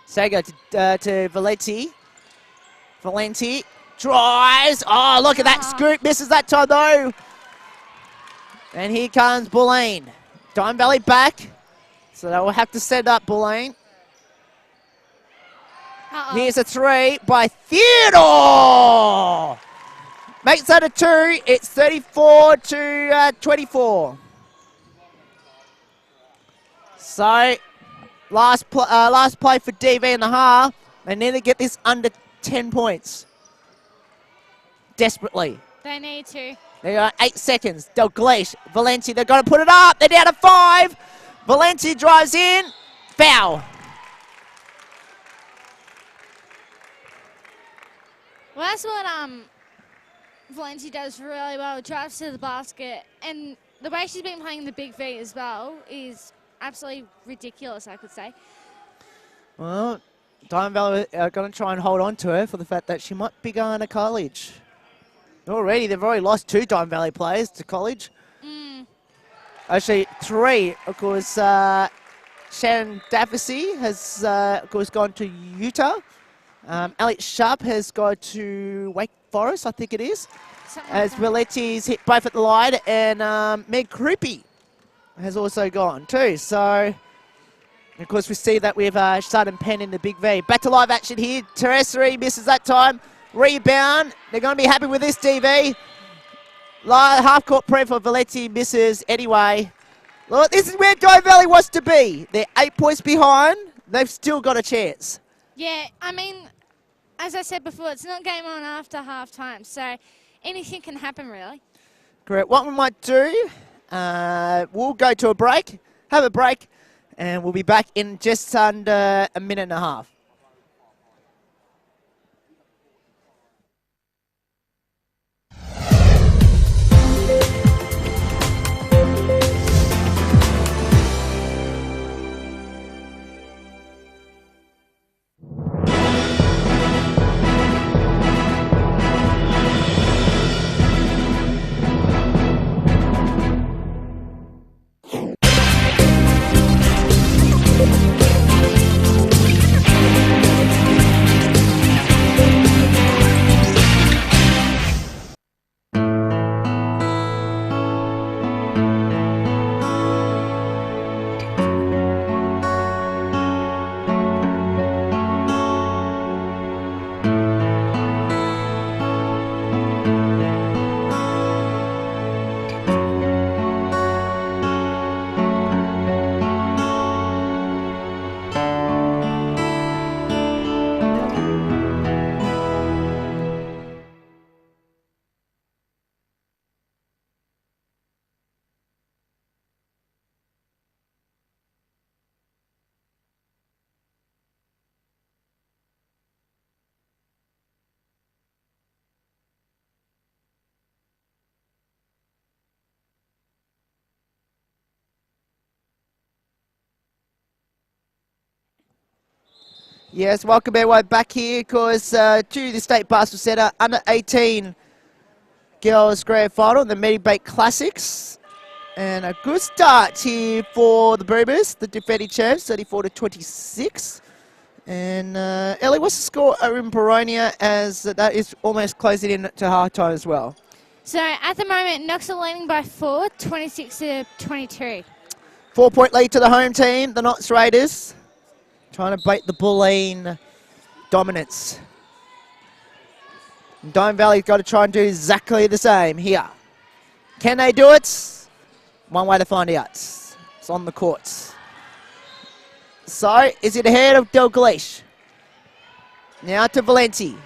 [SPEAKER 3] Sago to Valenti. Valenti drives. Oh, look at that scoop. Misses that time, though. And here comes Bulleen. Diamond Valley back. So they will have to set up Bulleen. Here's a three by Theodore. Makes that a two. It's 34-24. So, last play for DV in the half. They need to get this under 10 points. Desperately.
[SPEAKER 4] They need to.
[SPEAKER 3] They got 8 seconds. Dalglish, Valenti, they've got to put it up. They're down to 5. Valenti drives in. Foul.
[SPEAKER 4] Well, that's what Valenti does really well. Drives to the basket. And the way she's been playing the big V as well is absolutely ridiculous, I could say.
[SPEAKER 3] Well, Diamond Valley are going to try and hold on to her for the fact that she might be going to college. Already, they've already lost 2 Diamond Valley players to college. Actually, 3. Of course, Shannon Daffy has, of course, gone to Utah. Alex Sharp has gone to Wake Forest, I think it is. As Valletti's hit both at the line, and Meg Krupe has also gone too. So, of course, we see that we've started Penn in the big V. Back to live action here. Terresri misses that time. Rebound. They're going to be happy with this, DV. Half-court pressure for Valletti misses anyway. Look, this is where Diamond Valley wants to be. They're 8 points behind. They've still got a chance.
[SPEAKER 4] Yeah, I mean, as I said before, it's not game on after half-time, so anything can happen, really.
[SPEAKER 3] Correct. What we might do, we'll go to a break, have a break, and we'll be back in just under a minute and a half. Yes, welcome everyone back here, because to the State Basketball Centre under 18 girls grand final, the Medibank Classics. And a good start here for the Boomers, the defending champs, 34-26. And Ellie, what's the score over in Boronia, as that is almost closing in to half-time as well?
[SPEAKER 4] So at the moment, Knox are leading by 4, 26-22.
[SPEAKER 3] 4-point lead to the home team, the Knox Raiders. Trying to bait the Bulleen dominance. Diamond Valley's got to try and do exactly the same here. Can they do it? One way to find out. It's on the courts. So, is it ahead of Dalglish? Now to Valenti.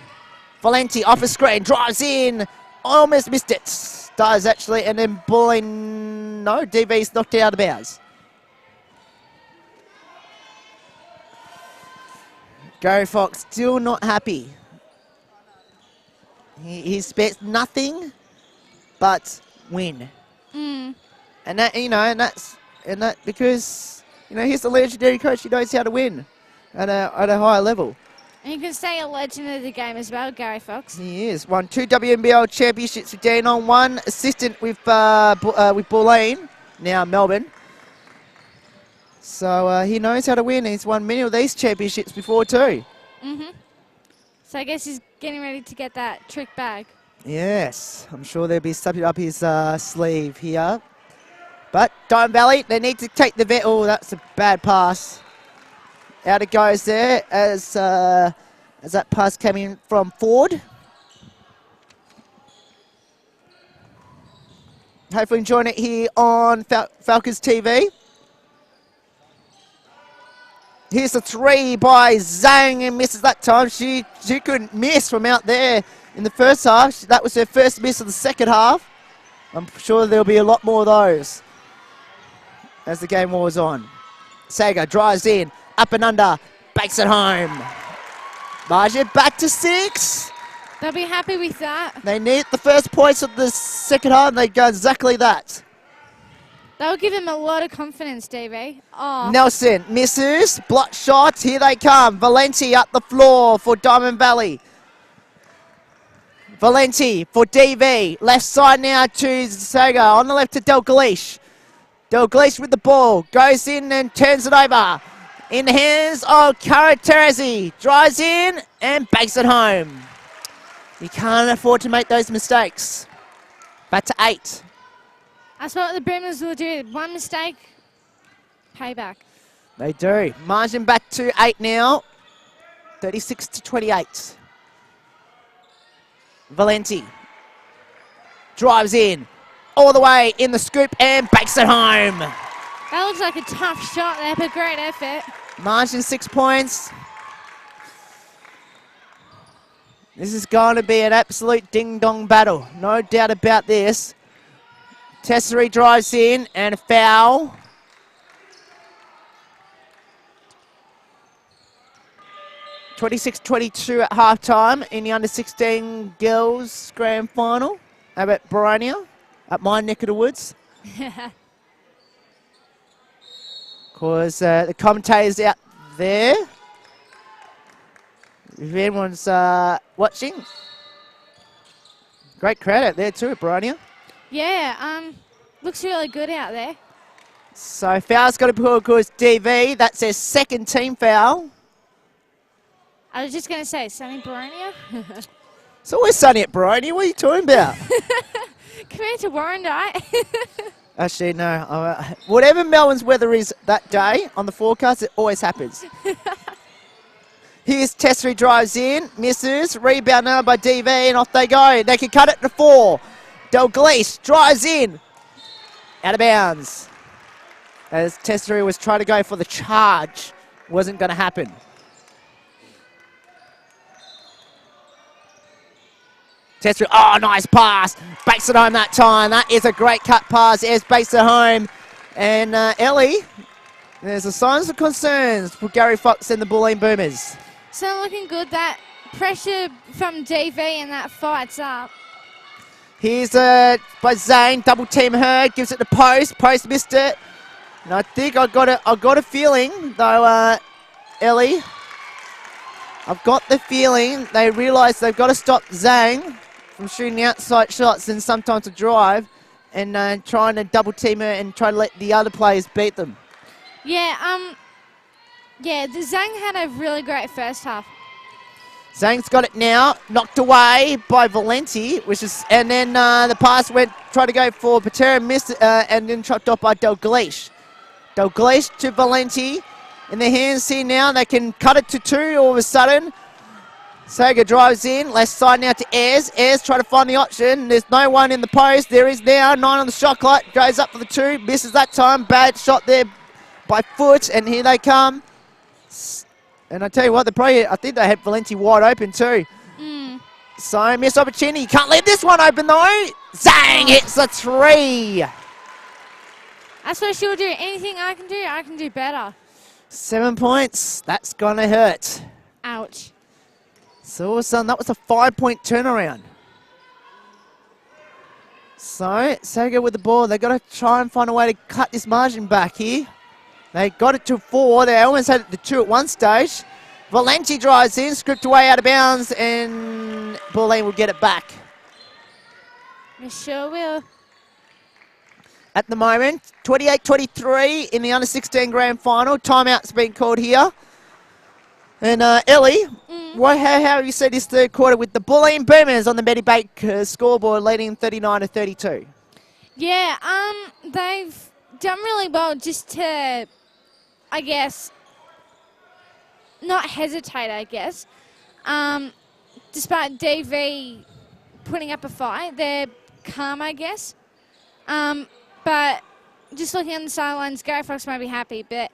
[SPEAKER 3] Valenti off a screen, drives in, almost missed it. Does actually, and then Bulleen, no, DV's knocked out of bounds. Gary Fox still not happy. He expects nothing but win. And that, you know, and that because, you know, he's the legendary coach. He knows how to win at a higher level.
[SPEAKER 4] And you can say a legend of the game as well, Gary Fox.
[SPEAKER 3] He is. Won 2 WNBL championships with Danone, 1 assistant with Bulleen, now Melbourne. So he knows how to win. He's won many of these championships before too.
[SPEAKER 4] So I guess he's getting ready to get that trick bag.
[SPEAKER 3] Yes, I'm sure there'll be something up his sleeve here. But Diamond Valley, they need to take the vet. Oh, that's a bad pass. Out it goes there as that pass came in from Ford. Hopefully enjoying it here on Falcons TV. Here's a 3 by Zhang, and misses that time. She couldn't miss from out there in the first half. That was her first miss of the second half. I'm sure there'll be a lot more of those as the game wears on. Sager drives in, up and under, bakes it home. Margin back to 6.
[SPEAKER 4] They'll be happy with that.
[SPEAKER 3] They need the first points of the second half, and they go exactly that.
[SPEAKER 4] That'll give him a lot of confidence, DV. Oh.
[SPEAKER 3] Nelson misses, block shots, here they come. Valenti up the floor for Diamond Valley. Valenti for DV, left side now to Saga, on the left to Dalglish. Dalglish with the ball, goes in and turns it over. In the hands of Cara Terezi, drives in and bakes it home. You can't afford to make those mistakes. Back to 8.
[SPEAKER 4] That's what the Boomers will do. One mistake, payback.
[SPEAKER 3] They do. Margin back to 8 now. 36-28. Valenti drives in, all the way in the scoop and bakes it home.
[SPEAKER 4] That looks like a tough shot there, but great effort.
[SPEAKER 3] Margin 6 points. This is going to be an absolute ding-dong battle. No doubt about this. Tesseri drives in and a foul. (26-22) at halftime in the under-16 girls grand final. How about Boronia at my neck of the woods? Because the commentators out there, if anyone's watching, great crowd out there too at Boronia.
[SPEAKER 4] Yeah, looks really good out there.
[SPEAKER 3] So foul's got to be called because DV. That's their second team foul.
[SPEAKER 4] I was just going to say, sunny Boronia.
[SPEAKER 3] It's always sunny at Boronia. What are you talking about?
[SPEAKER 4] Come here to Warrandyte.
[SPEAKER 3] Actually, no. Whatever Melbourne's weather is that day on the forecast, it always happens. Here's Tesseri drives in, misses, rebound now by DV, and off they go. They can cut it to 4. Dalglish drives in, out of bounds. As Tesseri was trying to go for the charge, wasn't going to happen. Tesseri, oh, nice pass. Bakes it home that time. That is a great cut pass. Ayres bakes it home. And Ellie, there's a signs of concerns for Gary Fox and the Bulleen Boomers.
[SPEAKER 4] So looking good. That pressure from DV and that fight's up.
[SPEAKER 3] Here's by Zane, double team her, gives it to Post. Post missed it. And I think I got a feeling, though, Ellie, I've got the feeling they realise they've got to stop Zhang from shooting outside shots and sometimes a drive and trying to double team her and try to let the other players beat them.
[SPEAKER 4] Yeah, the Zhang had a really great first half.
[SPEAKER 3] Zhang's got it now, knocked away by Valenti, and then the pass tried to go for Patera, missed, and then chopped off by Dalglish. Dalglish to Valenti. In their hands here now, they can cut it to 2 all of a sudden. Saga drives in, left side now to Ayres. Ayres trying to find the option. There's no one in the post. There is now 9 on the shot clock. Goes up for the 2, misses that time. Bad shot there by Foot, and here they come. And I tell you what, I think they had Valenti wide open too. So, missed opportunity. Can't leave this one open though. Zhang hits the 3.
[SPEAKER 4] That's what she'll do. Anything I can do better. 7
[SPEAKER 3] points. That's going to hurt.
[SPEAKER 4] Ouch.
[SPEAKER 3] So, all of a sudden, that was a 5-point turnaround. So, Saga with the ball. They've got to try and find a way to cut this margin back here. They got it to 4. They almost had it to 2 at one stage. Valenti drives in, script away out of bounds, and Bulleen will get it back.
[SPEAKER 4] We sure will.
[SPEAKER 3] At the moment, 28-23 in the under-16 grand final. Timeout's been called here. And Ellie, how have you said this third quarter with the Bulleen Boomers on the Medibank scoreboard leading 39-32?
[SPEAKER 4] Yeah, they've done really well just to, I guess, not hesitate, I guess. Despite DV putting up a fight, they're calm, I guess. But just looking on the sidelines, Gary Fox might be happy, but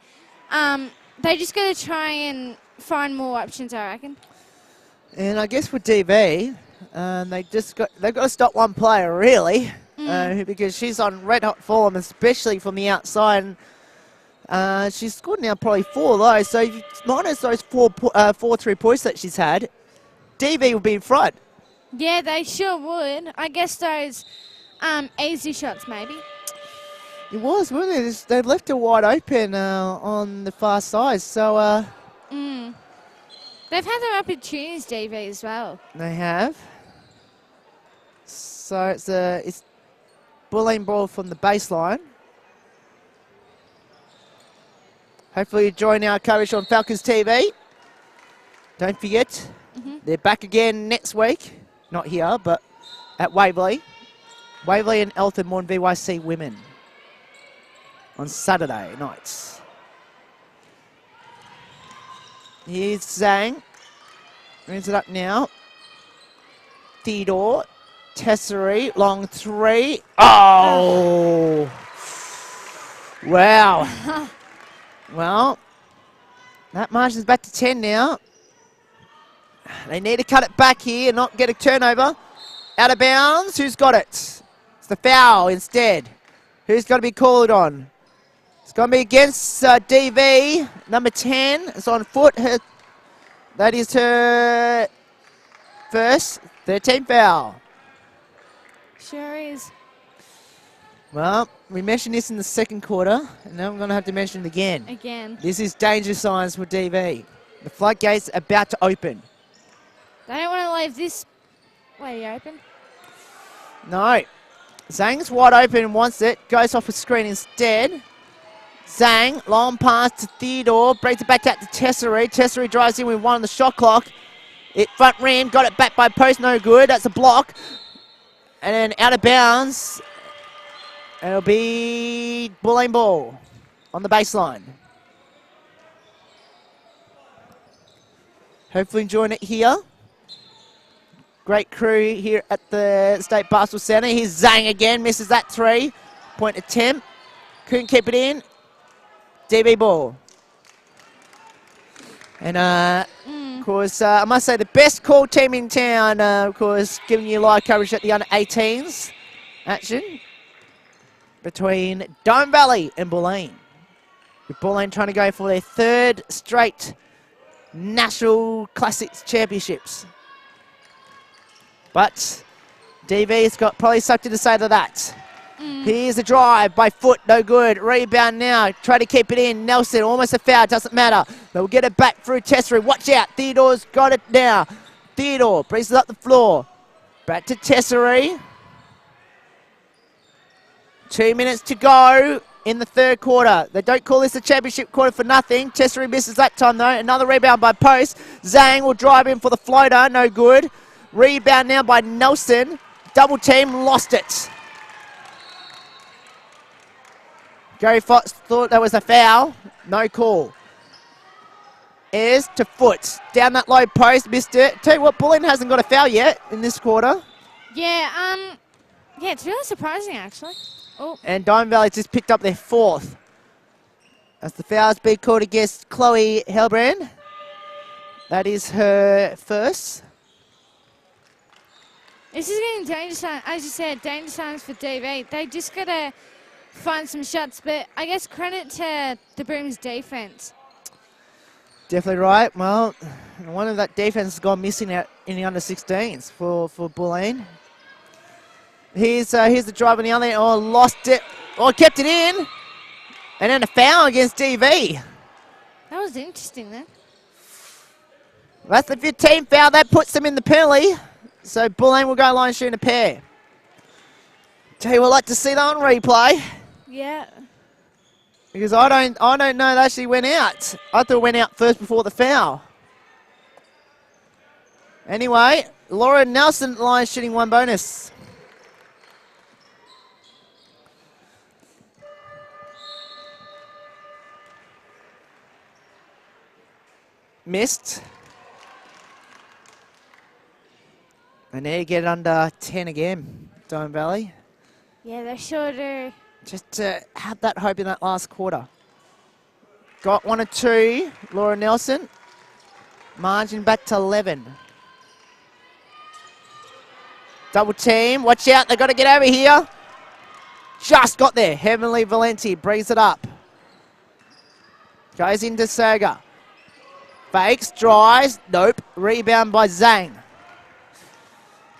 [SPEAKER 4] they just got to try and find more options, I reckon.
[SPEAKER 3] And I guess for DV, they've got to stop one player, really, because she's on red-hot form, especially from the outside. And she's scored now probably 4 though, so if you minus those 4 3-points that she's had, DV will be in front.
[SPEAKER 4] Yeah, they sure would. I guess those easy shots, maybe.
[SPEAKER 3] It was, wasn't it? They've left it wide open on the far side, so...
[SPEAKER 4] They've had their opportunities, DV, as well.
[SPEAKER 3] They have. So it's Bulleen ball from the baseline. Hopefully you join our coverage on Falcons TV. Don't forget, they're back again next week. Not here, but at Waverley. Waverley and Eltham Morn VYC Women on Saturday nights. Here's Zhang. Brings it up now. Theodore. Tesseri. Long 3. Oh! Wow. Well, that margin's back to 10 now. They need to cut it back here and not get a turnover. Out of bounds. Who's got it? It's the foul instead. Who's got to be called on? It's going to be against DV, number 10. It's on Foot. That is her first 13 foul.
[SPEAKER 4] Sure is.
[SPEAKER 3] Well, we mentioned this in the second quarter, and now I'm going to have to mention it again.
[SPEAKER 4] Again.
[SPEAKER 3] This is danger signs for DV. The floodgates are about to open.
[SPEAKER 4] They don't want to leave this way open.
[SPEAKER 3] No. Zhang's wide open and wants it. Goes off a screen instead. Zhang, long pass to Theodore. Breaks it back out to Tesseri. Tesseri drives in with 1 on the shot clock. It front rim. Got it back by post. No good. That's a block. And then out of bounds. It'll be Bulleen ball on the baseline. Hopefully enjoying it here. Great crew here at the State Basketball Centre. Here's Zhang again. Misses that 3-point attempt. Couldn't keep it in. DB ball. And, of course, I must say the best call team in town, of course, giving you live coverage at the under-18s action between Dome Valley and Bulleen. With Bulleen trying to go for their 3rd straight National Classics Championships. But DV's got probably something to say to that. Here's a drive by Foot, no good. Rebound now, try to keep it in. Nelson, almost a foul, doesn't matter. They'll get it back through Tessary. Watch out, Theodore's got it now. Theodore brings it up the floor. Back to Tessary. 2 minutes to go in the third quarter. They don't call this a championship quarter for nothing. Tessary misses that time though. Another rebound by Post. Zhang will drive in for the floater, no good. Rebound now by Nelson. Double team, lost it. Gary Fox thought that was a foul. No call. Ayres to Foot. Down that low post, missed it. Tell you what, Bulleen hasn't got a foul yet in this quarter.
[SPEAKER 4] Yeah, it's really surprising, actually. Oh.
[SPEAKER 3] And Diamond Valley just picked up their fourth. As the foul's been called against Chloe Helbrand. That is her first.
[SPEAKER 4] This is getting dangerous, as you said, dangerous times for DV. They just got to find some shots, but I guess credit to the Brooms' defense.
[SPEAKER 3] Definitely right. Well, one of that defense has gone missing out in the under-16s for Bulleen. Here's the drive on the other end. Oh, lost it. Oh, kept it in. And then a foul against DV.
[SPEAKER 4] That was interesting then.
[SPEAKER 3] That's the 15th foul. That puts them in the penalty. So Bulleen will go line shooting a pair. Tell you what, I'd like to see that on replay.
[SPEAKER 4] Yeah.
[SPEAKER 3] Because I don't know that actually went out. I thought it went out first before the foul. Anyway, Laura Nelson line shooting one bonus. Missed. And there you get it under 10 again, Diamond Valley.
[SPEAKER 4] Yeah, they sure do.
[SPEAKER 3] Just had that hope in that last quarter. Got 1 or 2, Laura Nelson. Margin back to 11. Double team, watch out, they've got to get over here. Just got there, Heavenly Valenti brings it up. Goes into Serga. Fakes, drives, nope. Rebound by Zhang.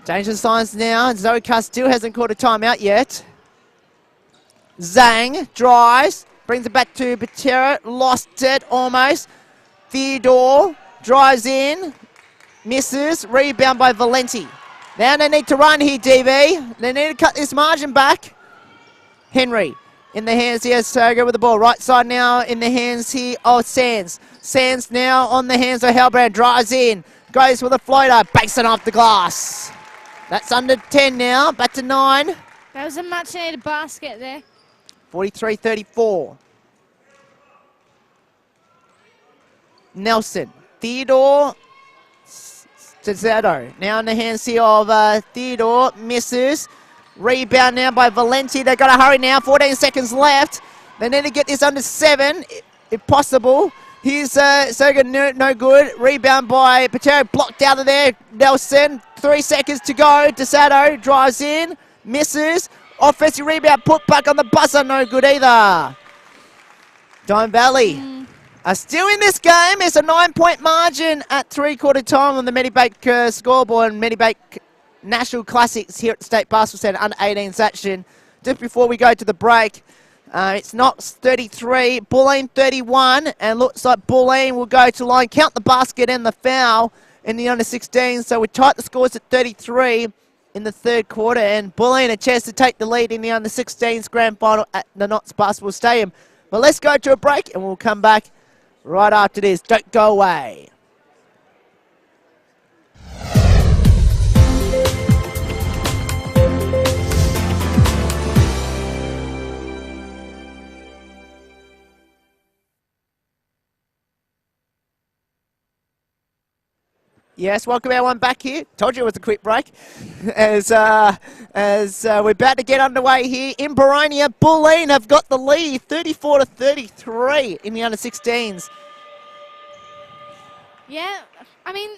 [SPEAKER 3] Danger signs now. Zoka still hasn't caught a timeout yet. Zhang drives, brings it back to Patera. Lost it almost. Theodore drives in, misses. Rebound by Valenti. Now they need to run here, DV. They need to cut this margin back. Henry in the hands here. Serga with the ball. Right side now in the hands here of Sands. Sands now on the hands of Helbrand. Drives in. Goes with a floater. Banks it off the glass. That's under 10 now. Back to 9.
[SPEAKER 4] That was a much needed basket there.
[SPEAKER 3] 43-34. Nelson. Theodore. Stazzetto. Now in the hands here of Theodore. Misses. Rebound now by Valenti. They've got to hurry now. 14 seconds left. They need to get this under 7, if possible. Here's Serga, no good. Rebound by Patero, blocked out of there. Nelson, 3 seconds to go. DeSato drives in, misses. Offensive rebound, put back on the buzzer, no good either. Diamond Valley are still in this game. It's a 9-point margin at three-quarter time on the Medibank scoreboard and Medibank National Classics here at the State Basketball Centre under 18s action. Just before we go to the break, it's Knox 33, Bulleen 31, and looks like Bulleen will go to line, count the basket and the foul in the under-16. So we tight the scores at 33 in the third quarter, and Bulleen a chance to take the lead in the under-16s grand final at the Knox Basketball Stadium. But let's go to a break, and we'll come back right after this. Don't go away. Yes, welcome everyone back here. Told you it was a quick break. As we're about to get underway here in Boronia, Bulleen have got the lead, 34-33 in the under-16s.
[SPEAKER 4] Yeah, I mean,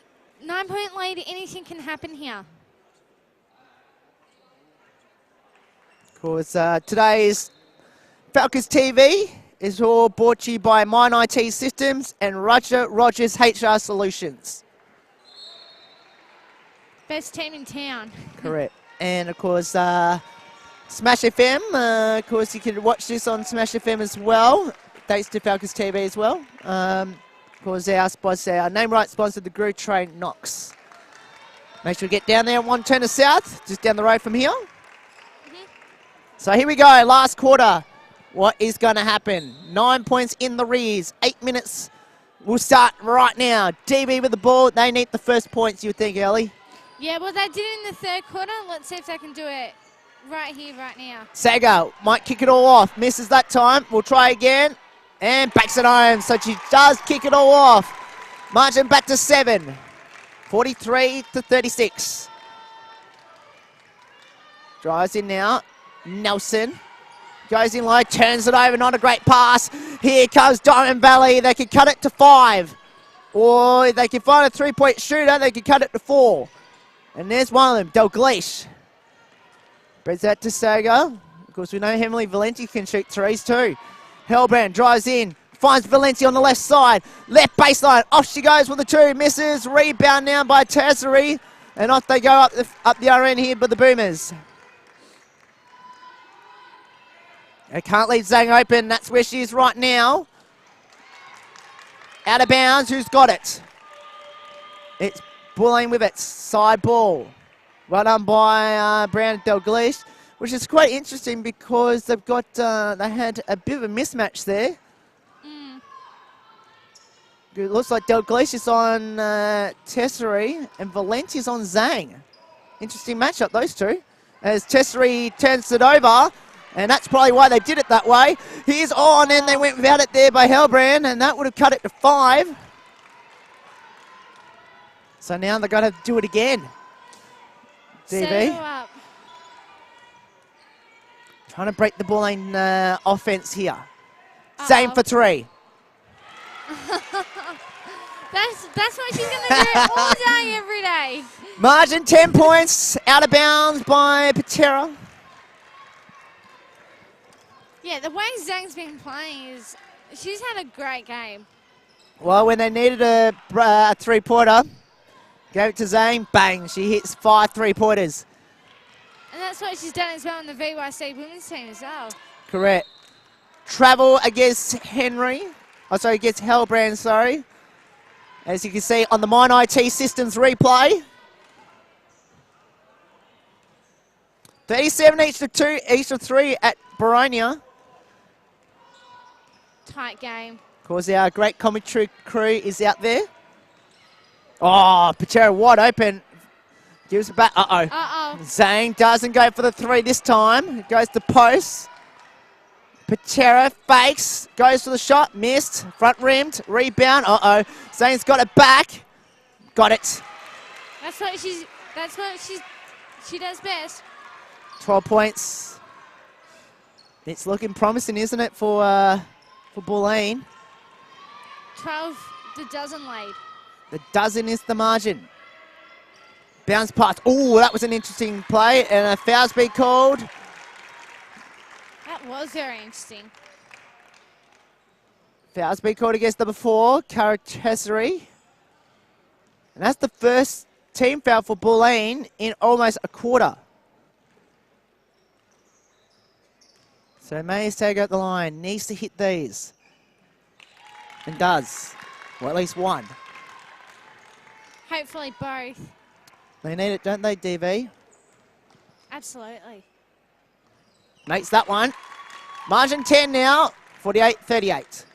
[SPEAKER 4] 9-point lead, anything can happen here.
[SPEAKER 3] Of course, today's Falcons TV is all brought to you by Mine IT Systems and Roger Rogers HR Solutions.
[SPEAKER 4] Best team in town.
[SPEAKER 3] Correct. And of course, Smash FM, of course, you can watch this on Smash FM as well. Thanks to Falcons TV as well. Of course, our sponsor, our name right sponsor, the Gru Train Knox. Make sure we get down there at 1 Turner South, just down the road from here. So here we go, last quarter. What is going to happen? 9 points in the rears, 8 minutes. We'll start right now. DB with the ball. They need the first points, you would think, Ellie.
[SPEAKER 4] Yeah, well, they did it in the third quarter. Let's see if they can do it right here, right now.
[SPEAKER 3] Saga might kick it all off. Misses that time. We'll try again. And backs it home. So she does kick it all off. Margin back to 7. 43-36. Drives in now. Nelson. Goes in low, turns it over, not a great pass. Here comes Diamond Valley. They can cut it to 5. Or they can find a three-point shooter. They can cut it to 4. And there's one of them, Dalglish. Spreads that to Saga. Of course, we know Emily Valenti can shoot threes too. Hellbrand drives in, finds Valenti on the left side. Left baseline, off she goes with the 2. Misses, rebound now by Tertiary. And off they go up the other end here by the Boomers. They can't leave Zhang open. That's where she is right now. Out of bounds. Who's got it? It's Bulleen with it. Side ball. Well done by Brown and Dalglish, which is quite interesting because they've got they had a bit of a mismatch there. It looks like Dalglish is on Tessary and Valenti is on Zhang. Interesting matchup, those two. As Tessary turns it over. And that's probably why they did it that way. He's on, and they went without it there by Hellbrand, and that would have cut it to 5. So now they're going to do it again. DB. Trying to break the Bulleen offense here. Same for 3.
[SPEAKER 4] That's what she's going to do all day, every day.
[SPEAKER 3] Margin 10 points, out of bounds by Patera.
[SPEAKER 4] Yeah, the way Zhang's been playing is, she's had a great game.
[SPEAKER 3] Well, when they needed a three-pointer, gave it to Zhang, bang, she hits 5 three-pointers.
[SPEAKER 4] And that's what she's done as well in the VYC women's team as well.
[SPEAKER 3] Correct. Travel against against Hellbrand, sorry. As you can see on the Mine IT Systems replay. 37 each of 3 at Baronia.
[SPEAKER 4] Tight game.
[SPEAKER 3] Of course, our great commentary crew is out there. Oh, Patera wide open. Gives it back. Uh-oh. Zhang doesn't go for the 3 this time. It goes to post. Patera fakes. Goes for the shot. Missed. Front rimmed. Rebound. Zhang's got it back. Got it.
[SPEAKER 4] That's what she does best.
[SPEAKER 3] 12 points. It's looking promising, isn't it, for Bulleen?
[SPEAKER 4] 12, the dozen lead.
[SPEAKER 3] The dozen is the margin. Bounce pass. Oh, that was an interesting play. And a foul's been called.
[SPEAKER 4] That was very interesting.
[SPEAKER 3] Foul's been called against number 4, Cara Tessary. And that's the first team foul for Bulleen in almost a quarter. So May's tag out the line. Needs to hit these. And does. Or at least 1.
[SPEAKER 4] Hopefully both.
[SPEAKER 3] They need it, don't they, DV?
[SPEAKER 4] Absolutely.
[SPEAKER 3] Makes that one. Margin 10 now. 48-38.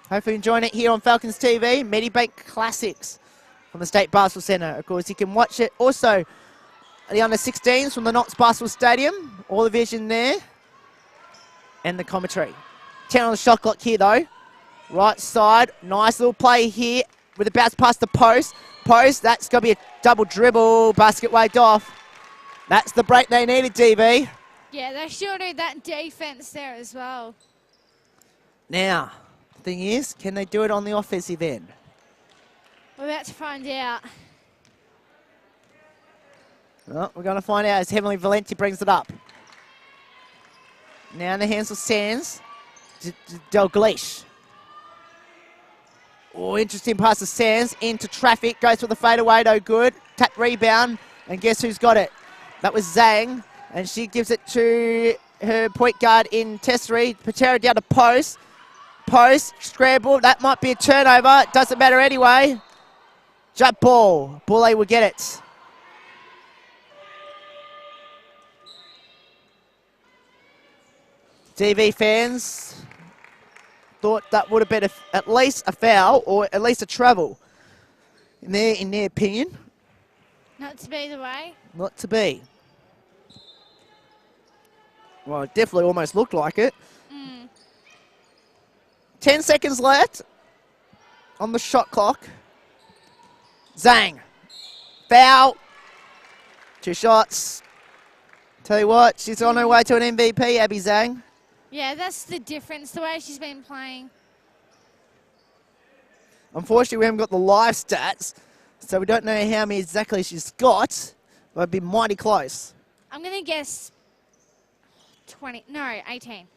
[SPEAKER 3] Hopefully enjoying it here on Falcons TV. Medibank Classics from the State Basketball Centre. Of course, you can watch it also the under-16s from the Knox Basketball Stadium. All the vision there. And the commentary. 10 on the shot clock here, though. Right side. Nice little play here with a bounce past the post. That's going to be a double dribble. Basket waved off. That's the break they needed, DB.
[SPEAKER 4] Yeah, they sure do that defense there as well.
[SPEAKER 3] Now, the thing is, can they do it on the offensive end?
[SPEAKER 4] We're about to find out.
[SPEAKER 3] Well, we're going to find out as Emily Valenti brings it up. Now in the hands of Sands. Dalglish. Oh, interesting pass to Sands into traffic. Goes for the fadeaway, no good. Tap rebound. And guess who's got it? That was Zhang. And she gives it to her point guard in Tesseri. Patera down to post. Post, scramble. That might be a turnover. Doesn't matter anyway. Jump ball. Bulleen will get it. DV fans thought that would have been at least a foul or at least a travel in their opinion.
[SPEAKER 4] Not to be the way.
[SPEAKER 3] Not to be. Well, it definitely almost looked like it. 10 seconds left on the shot clock. Zhang. Foul. 2 shots. Tell you what, she's on her way to an MVP, Abby Zhang.
[SPEAKER 4] Yeah, that's the difference, the way she's been playing.
[SPEAKER 3] Unfortunately, we haven't got the live stats, so we don't know how many exactly she's got, but it'd be mighty close.
[SPEAKER 4] I'm going to guess 18.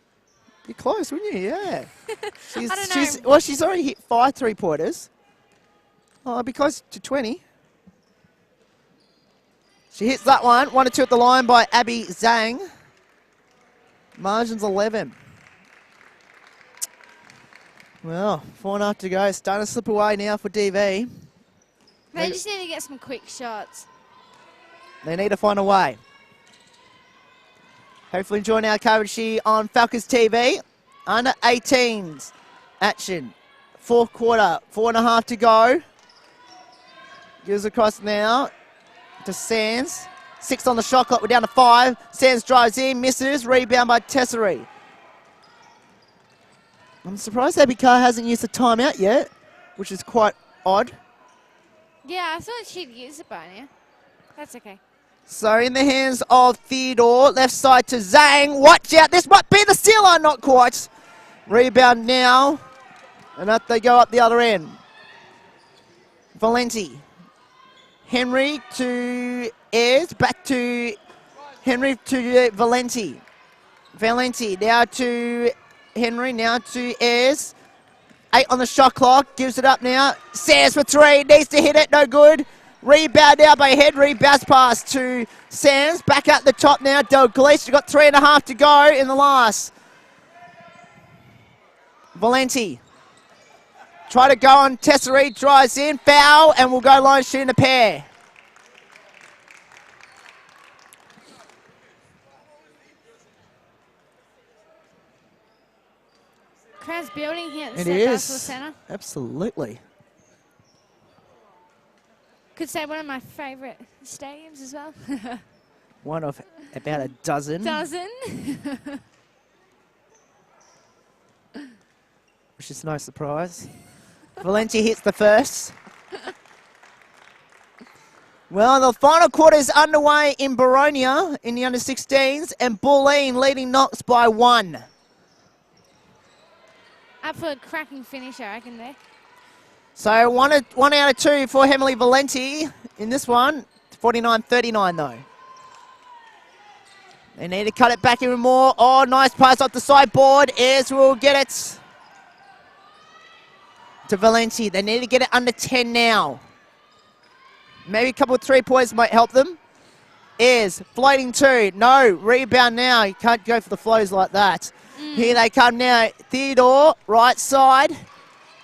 [SPEAKER 3] You're close, wouldn't you? Yeah.
[SPEAKER 4] I don't know.
[SPEAKER 3] Well, she's already hit 5 3-pointers. Oh, it'd be close to 20. She hits that one. 1 or 2 at the line by Abby Zhang. Margin's 11. Well, 4.5 to go. Starting to slip away now for DV.
[SPEAKER 4] They just need to get some quick shots.
[SPEAKER 3] They need to find a way. Hopefully enjoying our coverage here on Falcons TV. Under 18s action. 4th quarter. 4.5 to go. Gives across now to Sands. 6 on the shot clock. We're down to 5. Sands drives in, misses. Rebound by Tesseri. I'm surprised Abby Carr hasn't used a timeout yet, which is quite odd.
[SPEAKER 4] Yeah, I thought she'd use it by now. That's okay.
[SPEAKER 3] So in the hands of Theodore. Left side to Zhang. Watch out. This might be the stealer. Not quite. Rebound now. And up they go up the other end. Valenti. Henry to Ayres. Back to Henry to Valenti. Valenti now to Henry. Now to Ayres. 8 on the shot clock. Gives it up now. Sands for 3. Needs to hit it. No good. Rebound now by Henry. Bounce pass to Sands. Back at the top now. Dalglish. You've got 3.5 to go in the last. Valenti. Try to go on Tesseri. Drives in. Foul. And we'll go line shooting a pair.
[SPEAKER 4] Crowd's building here at the
[SPEAKER 3] It
[SPEAKER 4] State
[SPEAKER 3] is.
[SPEAKER 4] Basketball Centre.
[SPEAKER 3] Absolutely.
[SPEAKER 4] Could say one of my favourite stadiums as well.
[SPEAKER 3] One of about a dozen. Which is no surprise. Valenti hits the first. Well, the final quarter is underway in Baronia in the under-16s, and Bulleen leading Knox by 1.
[SPEAKER 4] Up for a cracking finish, I reckon, there.
[SPEAKER 3] So one out of 2 for Emily Valenti in this one. 49-39 though. They need to cut it back even more. Oh, nice pass off the sideboard. Ayres will get it to Valenti. They need to get it under 10 now. Maybe a couple of 3-pointers might help them. Ayres floating 2. No, rebound now. You can't go for the flows like that. Here they come now. Theodore, right side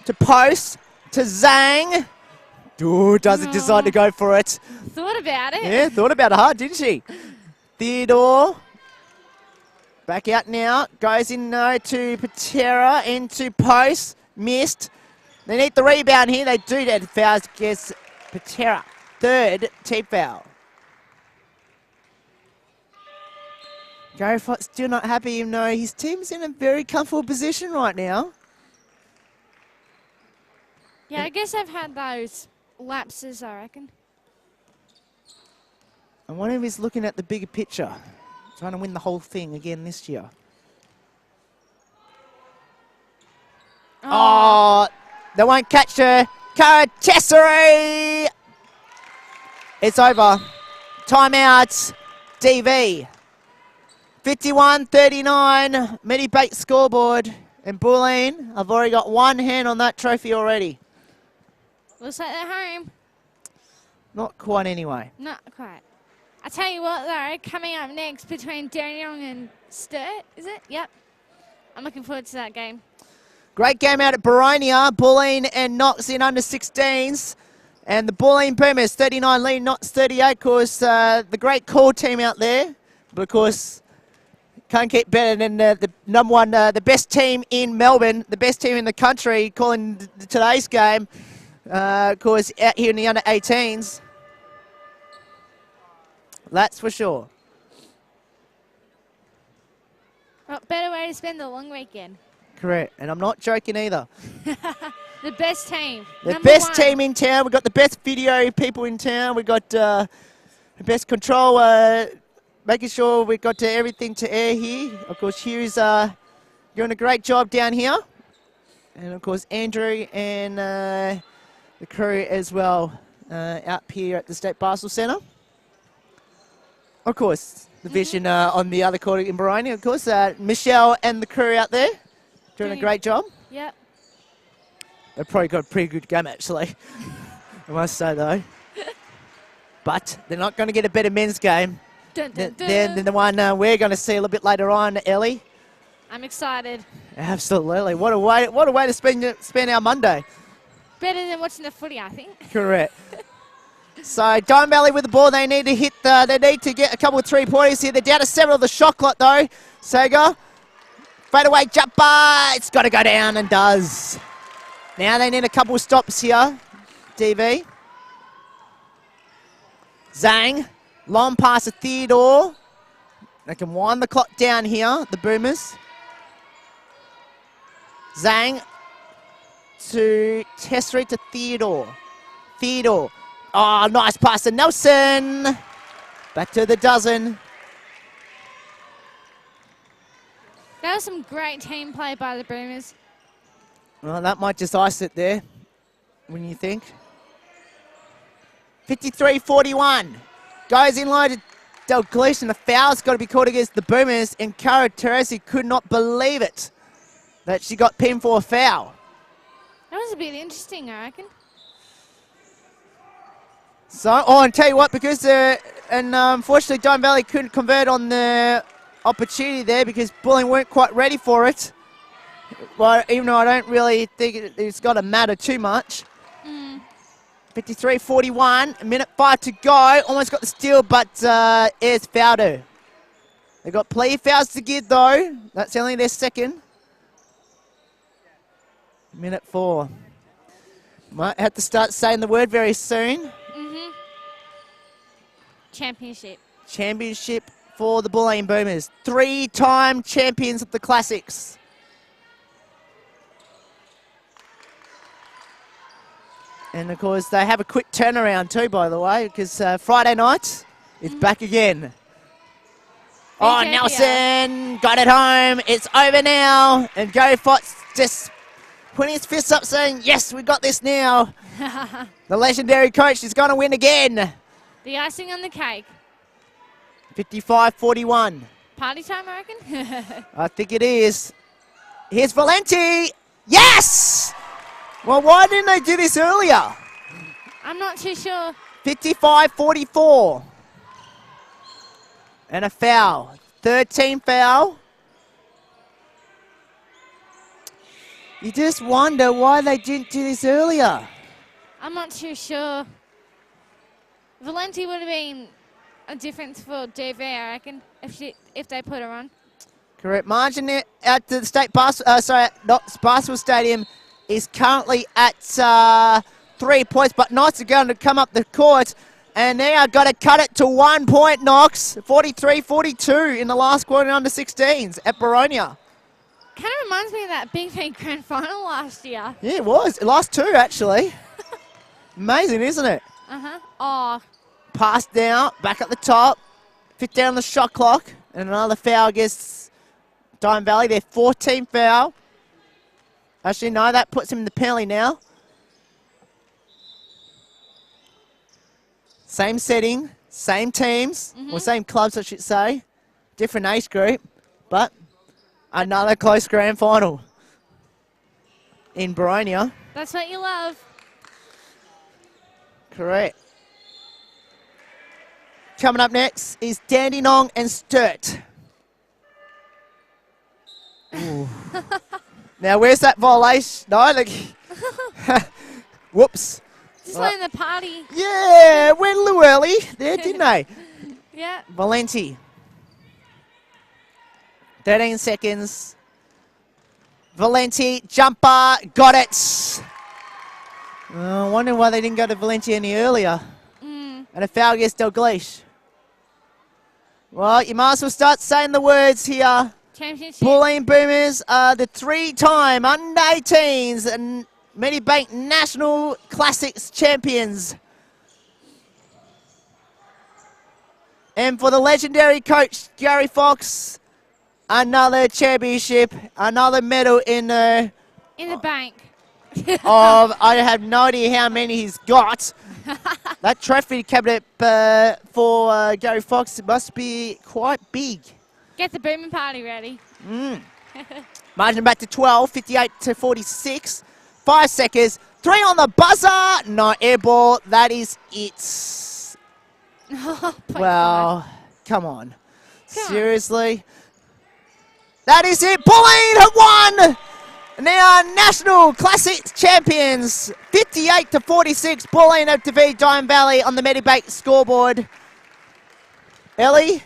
[SPEAKER 3] to post. To Zhang. Ooh, doesn't decide to go for it.
[SPEAKER 4] Thought about it.
[SPEAKER 3] Yeah, thought about it hard, didn't she? Theodore. Back out now. Goes in now to Patera. Into post. Missed. They need the rebound here. They do that. Fouls against Patera. 3rd team foul. Garifot still not happy, even though his team's in a very comfortable position right now.
[SPEAKER 4] Yeah, I guess I've had those lapses, I reckon.
[SPEAKER 3] I wonder if he's looking at the bigger picture, trying to win the whole thing again this year. Oh, they won't catch her. Tesseri! It's over. Timeout. DV. 51-39. Medibank scoreboard. And Bulleen, I've already got one hand on that trophy already.
[SPEAKER 4] Looks like they're home.
[SPEAKER 3] Not quite anyway.
[SPEAKER 4] Not quite. I tell you what, though, coming up next between Dandenong and Sturt, is it? Yep. I'm looking forward to that game.
[SPEAKER 3] Great game out at Boronia. Bulleen and Knox in under 16s. And the Bulleen Boomers, 39 lead, Knox 38. Of course, the great call team out there. But of course, can't get better than the number one, the best team in Melbourne, the best team in the country, calling today's game. Of course, out here in the under 18s. That's for sure.
[SPEAKER 4] What better way to spend the long weekend?
[SPEAKER 3] Correct. And I'm not joking either.
[SPEAKER 4] The best team.
[SPEAKER 3] The best team in town. We've got the best video people in town. We've got the best control, making sure we've got everything to air here. Of course, Hugh's doing a great job down here. And of course, Andrew and the crew as well up here at the State Basketball Centre. Of course, the vision on the other court in Boronia, of course. Michelle and the crew out there doing a great job.
[SPEAKER 4] Yep.
[SPEAKER 3] They've probably got a pretty good game, actually, I must say, though. But they're not going to get a better men's game than the one we're going to see a little bit later on, Ellie.
[SPEAKER 4] I'm excited.
[SPEAKER 3] Absolutely. What a way to spend our Monday.
[SPEAKER 4] Better than watching the footy, I think.
[SPEAKER 3] Correct. So Diamond Valley with the ball. They need to hit. They need to get a couple of 3-pointers here. They're down to 7 of the shot clock though. Sega, fade away jumper. It's got to go down and does. Now they need a couple of stops here. DV. Zhang, long pass to Theodore. They can wind the clock down here. The Boomers. Zhang to Tessry to Theodore. Theodore. Oh, nice pass to Nelson. Back to the dozen.
[SPEAKER 4] That was some great team play by the Boomers.
[SPEAKER 3] Well, that might just ice it there, when you think. 53-41. Goes in low to Dalglish, and the foul's got to be called against the Boomers. And Cara Teresi could not believe it that she got pinned for a foul.
[SPEAKER 4] That was a bit interesting, I reckon.
[SPEAKER 3] So, and tell you what, because unfortunately Diamond Valley couldn't convert on the opportunity there because Bulleen weren't quite ready for it. Well, even though I don't really think it's got to matter too much. 53-41, a minute 5 to go. Almost got the steal, but Ayers fouled her. They've got plenty of fouls to give, though. That's only their second. Minute 4. Might have to start saying the word very soon.
[SPEAKER 4] Championship.
[SPEAKER 3] Championship for the Bulleen Boomers. 3-time champions of the Classics. And, of course, they have a quick turnaround too, by the way, because Friday night is back again. Oh, Nelson got it home. It's over now. And Gary Fox just putting his fists up saying, yes, we got this now. The legendary coach is going to win again.
[SPEAKER 4] The icing on the cake.
[SPEAKER 3] 55-41.
[SPEAKER 4] Party time, I reckon?
[SPEAKER 3] I think it is. Here's Valenti. Yes! Well, why didn't they do this earlier?
[SPEAKER 4] I'm not too sure.
[SPEAKER 3] 55-44. And a foul. 13 foul. You just wonder why they didn't do this earlier.
[SPEAKER 4] I'm not too sure. Valenti would have been a difference for DV, I reckon, if they put her on.
[SPEAKER 3] Correct. Margin at the State Basketball Stadium is currently at 3 points, but Knox are going to come up the court, and they are going to cut it to 1 point, Knox. 43-42 in the last quarter under 16s at Boronia.
[SPEAKER 4] Kind of reminds me of that Big Bang Grand Final last year.
[SPEAKER 3] Yeah, it was. Last two, actually. Amazing, isn't it?
[SPEAKER 4] Oh.
[SPEAKER 3] Pass down, back at the top. 15 on the shot clock. And another foul against Diamond Valley. Their 14th foul. Actually, no, that puts him in the penalty now. Same setting, same teams, or same clubs, I should say. Different age group, but another close grand final in Boronia.
[SPEAKER 4] That's what you love.
[SPEAKER 3] Correct. coming up next is Dandenong and Sturt. Ooh. Now, where's that violation? No, look. Whoops.
[SPEAKER 4] Just letting the party.
[SPEAKER 3] Yeah, went a little early there, didn't they?
[SPEAKER 4] Yeah.
[SPEAKER 3] Valenti. 13 seconds. Valenti, jumper, got it. I wonder why they didn't go to Valenti any earlier. And a foul against Dalgleish. Well, you might as well start saying the words here.
[SPEAKER 4] Championship.
[SPEAKER 3] Bulleen Boomers are the 3-time under-18s and Medibank National Classics champions. And for the legendary coach, Gary Fox, another championship, another medal in the
[SPEAKER 4] bank.
[SPEAKER 3] I have no idea how many he's got. That trophy cabinet for Gary Fox must be quite big.
[SPEAKER 4] Get the booming party ready.
[SPEAKER 3] Margin back to 12, 58 to 46. 5 seconds. 3 on the buzzer. No air ball. That is it. Well, come on. Seriously? That is it. Bulleen have won. Now National Classics champions. 58 to 46. Bulleen have defeated Diamond Valley on the Medibank scoreboard. Ellie,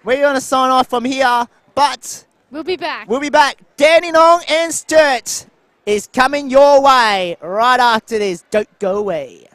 [SPEAKER 3] we're going to sign off from here, but
[SPEAKER 4] we'll be back.
[SPEAKER 3] We'll be back. Dandenong and Sturt is coming your way right after this. Don't go away.